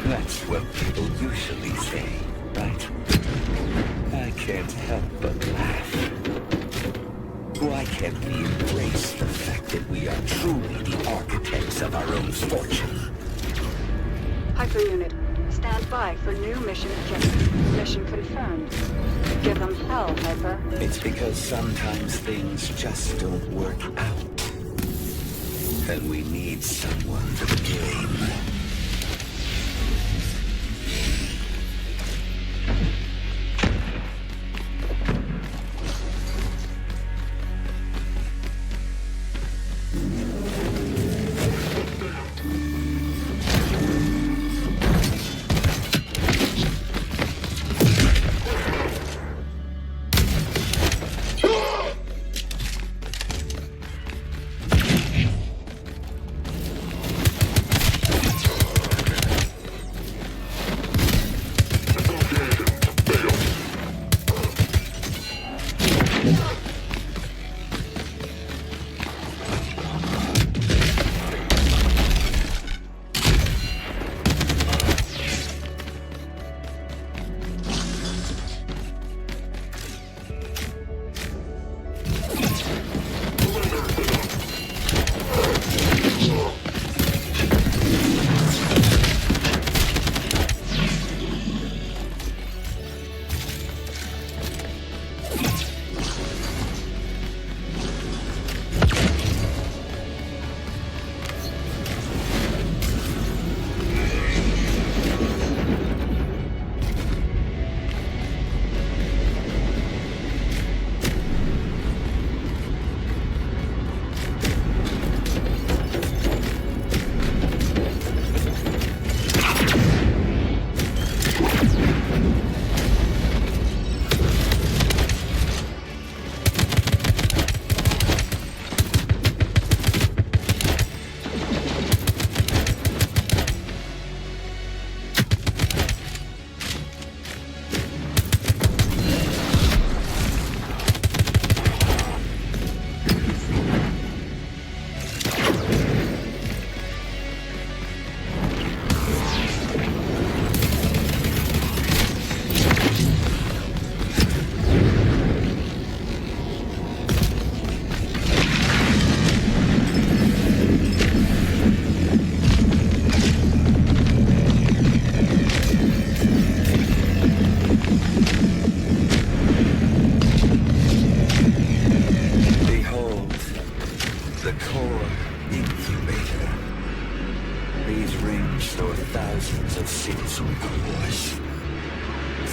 That's what people usually say, right? I can't help but laugh. Why can't we embrace the fact that we are truly the architects of our own fortune? Hyper unit, stand by for new mission objective. Mission confirmed. Give them hell, Hyper. It's because sometimes things just don't work out. And we need someone to blame.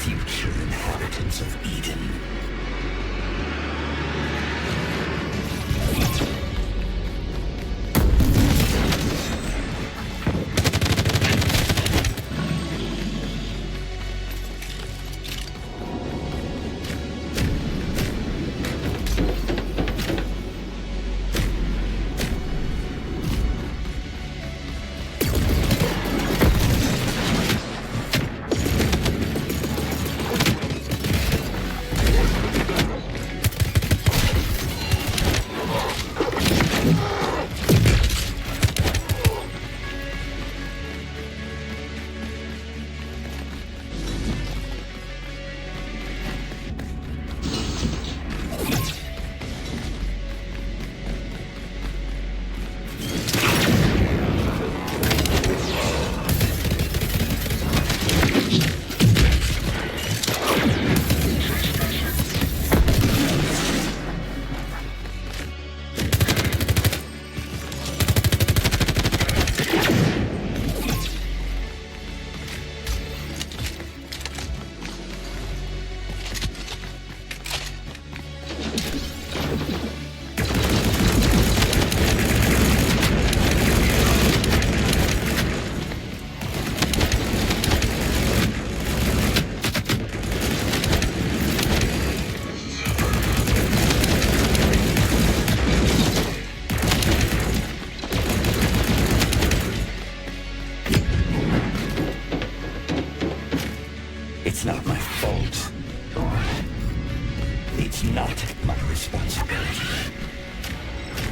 Future inhabitants of Eden. It's not my responsibility.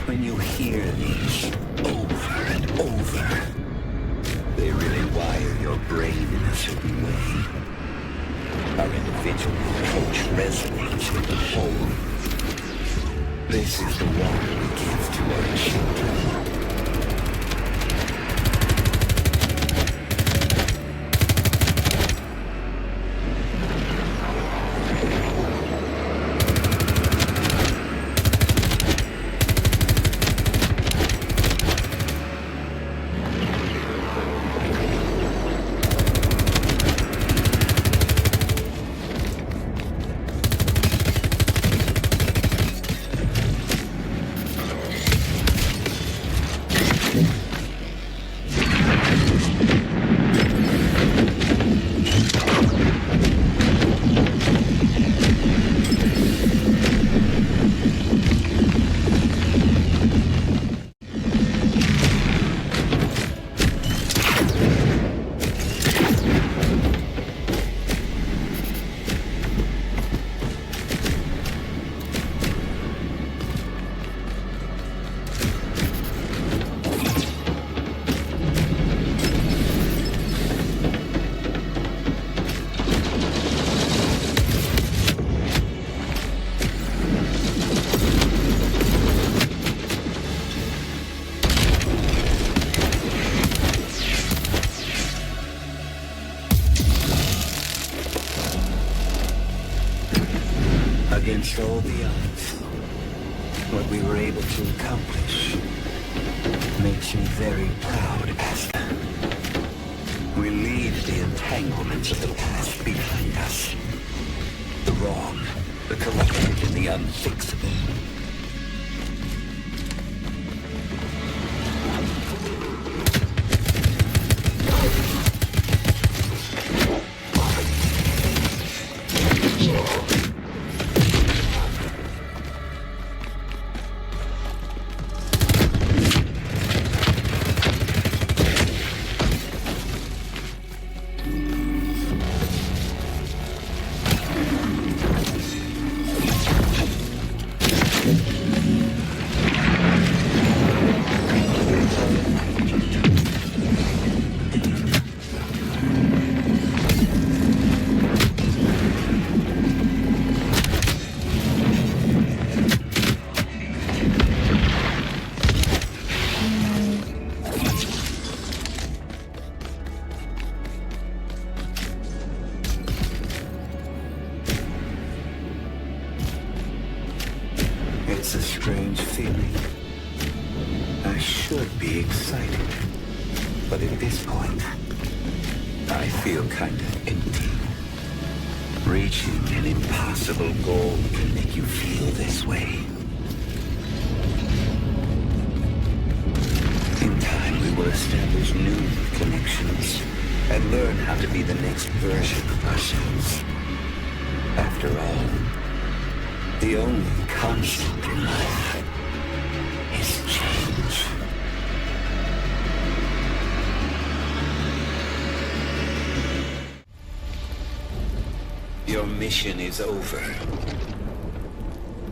When you hear these over and over, they really wire your brain in a certain way. Our individual approach resonates with the whole. This is the one we give to our children. Against all the odds, what we were able to accomplish makes me very proud, Asta. We leave the entanglements of the past behind us. The wrong, the corrupted, and the unfixable. It's a strange feeling. I should be excited, but at this point, I feel kind of empty. Reaching an impossible goal can make you feel this way. In time, we will establish new connections and learn how to be the next version of ourselves. After all, the only constant in life is change. Your mission is over.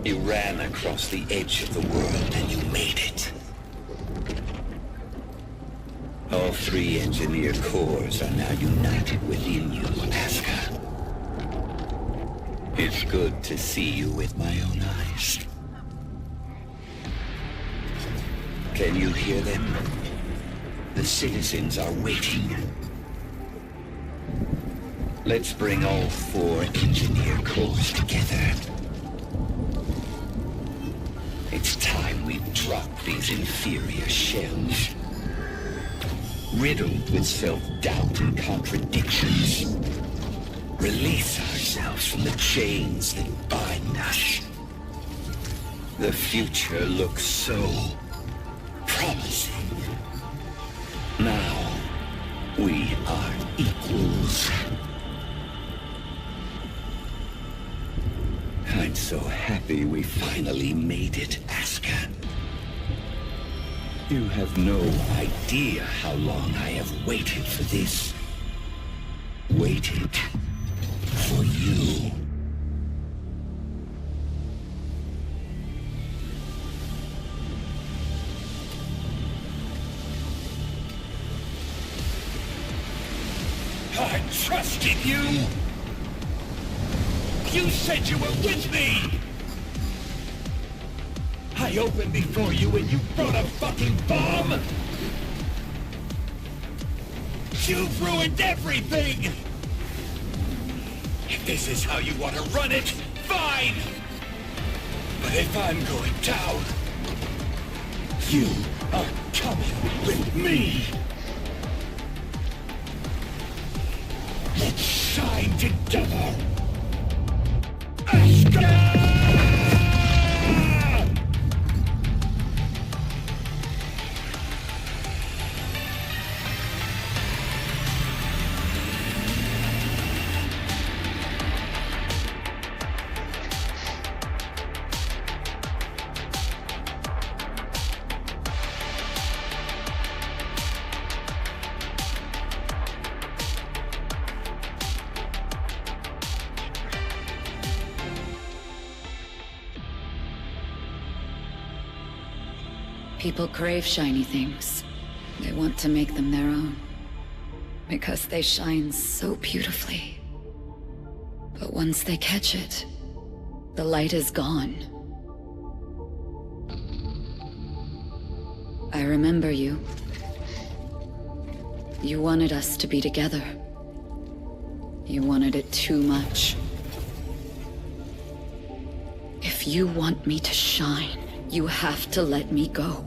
You ran across the edge of the world and you made it. All three engineer cores are now united within you, Asuka. It's good to see you with my own eyes. Can you hear them? The citizens are waiting. Let's bring all four engineer cores together. It's time we drop these inferior shells. Riddled with self-doubt and contradictions. Release ourselves from the chains that bind us. The future looks so promising. Now, we are equals. I'm so happy we finally made it, Asuka. You have no idea how long I have waited for this. Waited for you. trusted you! You said you were with me! I opened before you and you brought a fucking bomb! You've ruined everything! If this is how you want to run it, fine! But if I'm going down, you are coming with me! Let's shine together! Ashka! People crave shiny things. They want to make them their own. Because they shine so beautifully. But once they catch it, the light is gone. I remember you. You wanted us to be together. You wanted it too much. If you want me to shine, you have to let me go.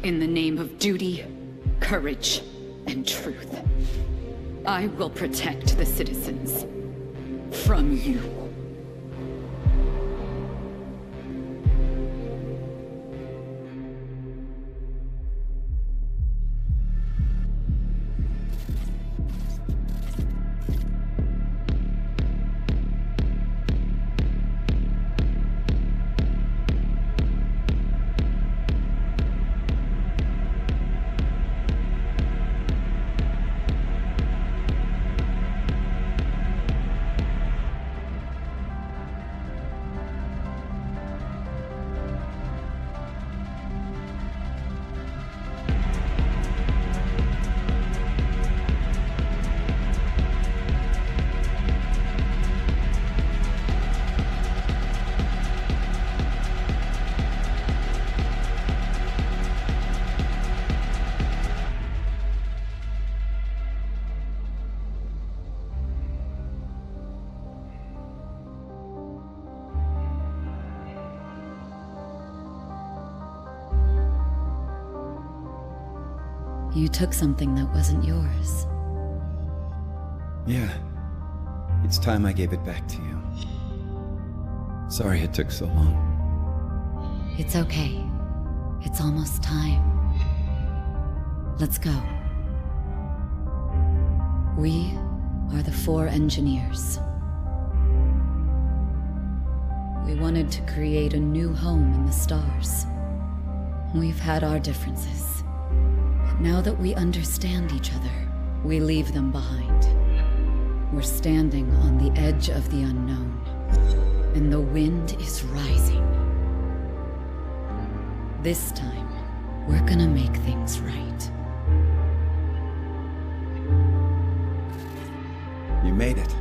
In the name of duty, courage, and truth, I will protect the citizens from you. You took something that wasn't yours. Yeah. It's time I gave it back to you. Sorry it took so long. It's okay. It's almost time. Let's go. We are the 4 engineers. We wanted to create a new home in the stars. We've had our differences. But now that we understand each other, we leave them behind. We're standing on the edge of the unknown, and the wind is rising. This time, we're gonna make things right. You made it.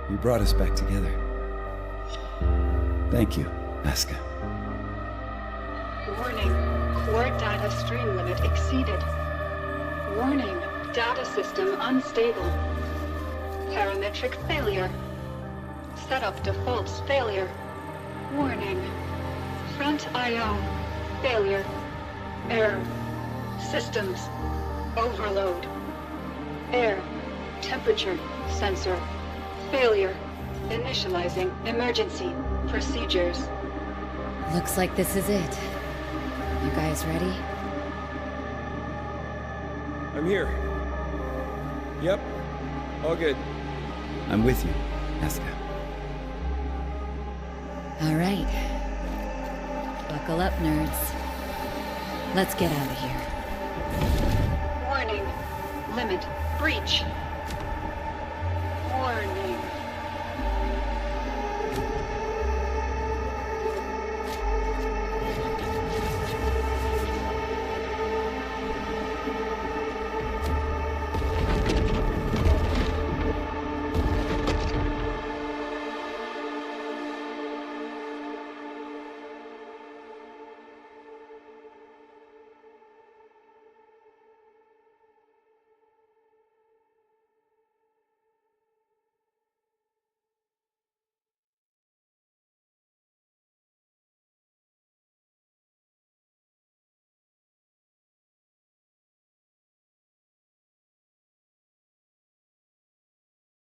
You brought us back together. Thank you, Asuka. Warning. Core data stream limit exceeded. Warning. Data system unstable. Parametric failure. Setup defaults failure. Warning. Front I/O failure. Error. Systems overload. Air. Temperature sensor failure. Initializing emergency procedures. Looks like this is it. You guys ready? I'm here. Yep. All good. I'm with you, Asuka. All right. Buckle up, nerds. Let's get out of here. Warning. Limit breach. Warning.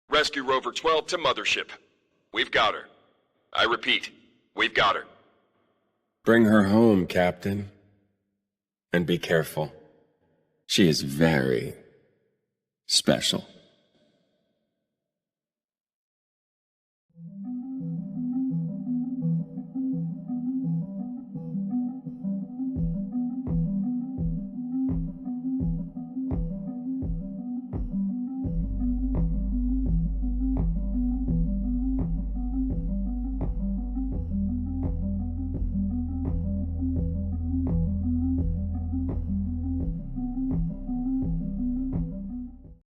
Rescue Rover 12 to Mothership. We've got her. I repeat, we've got her. Bring her home, Captain. And be careful. She is very special.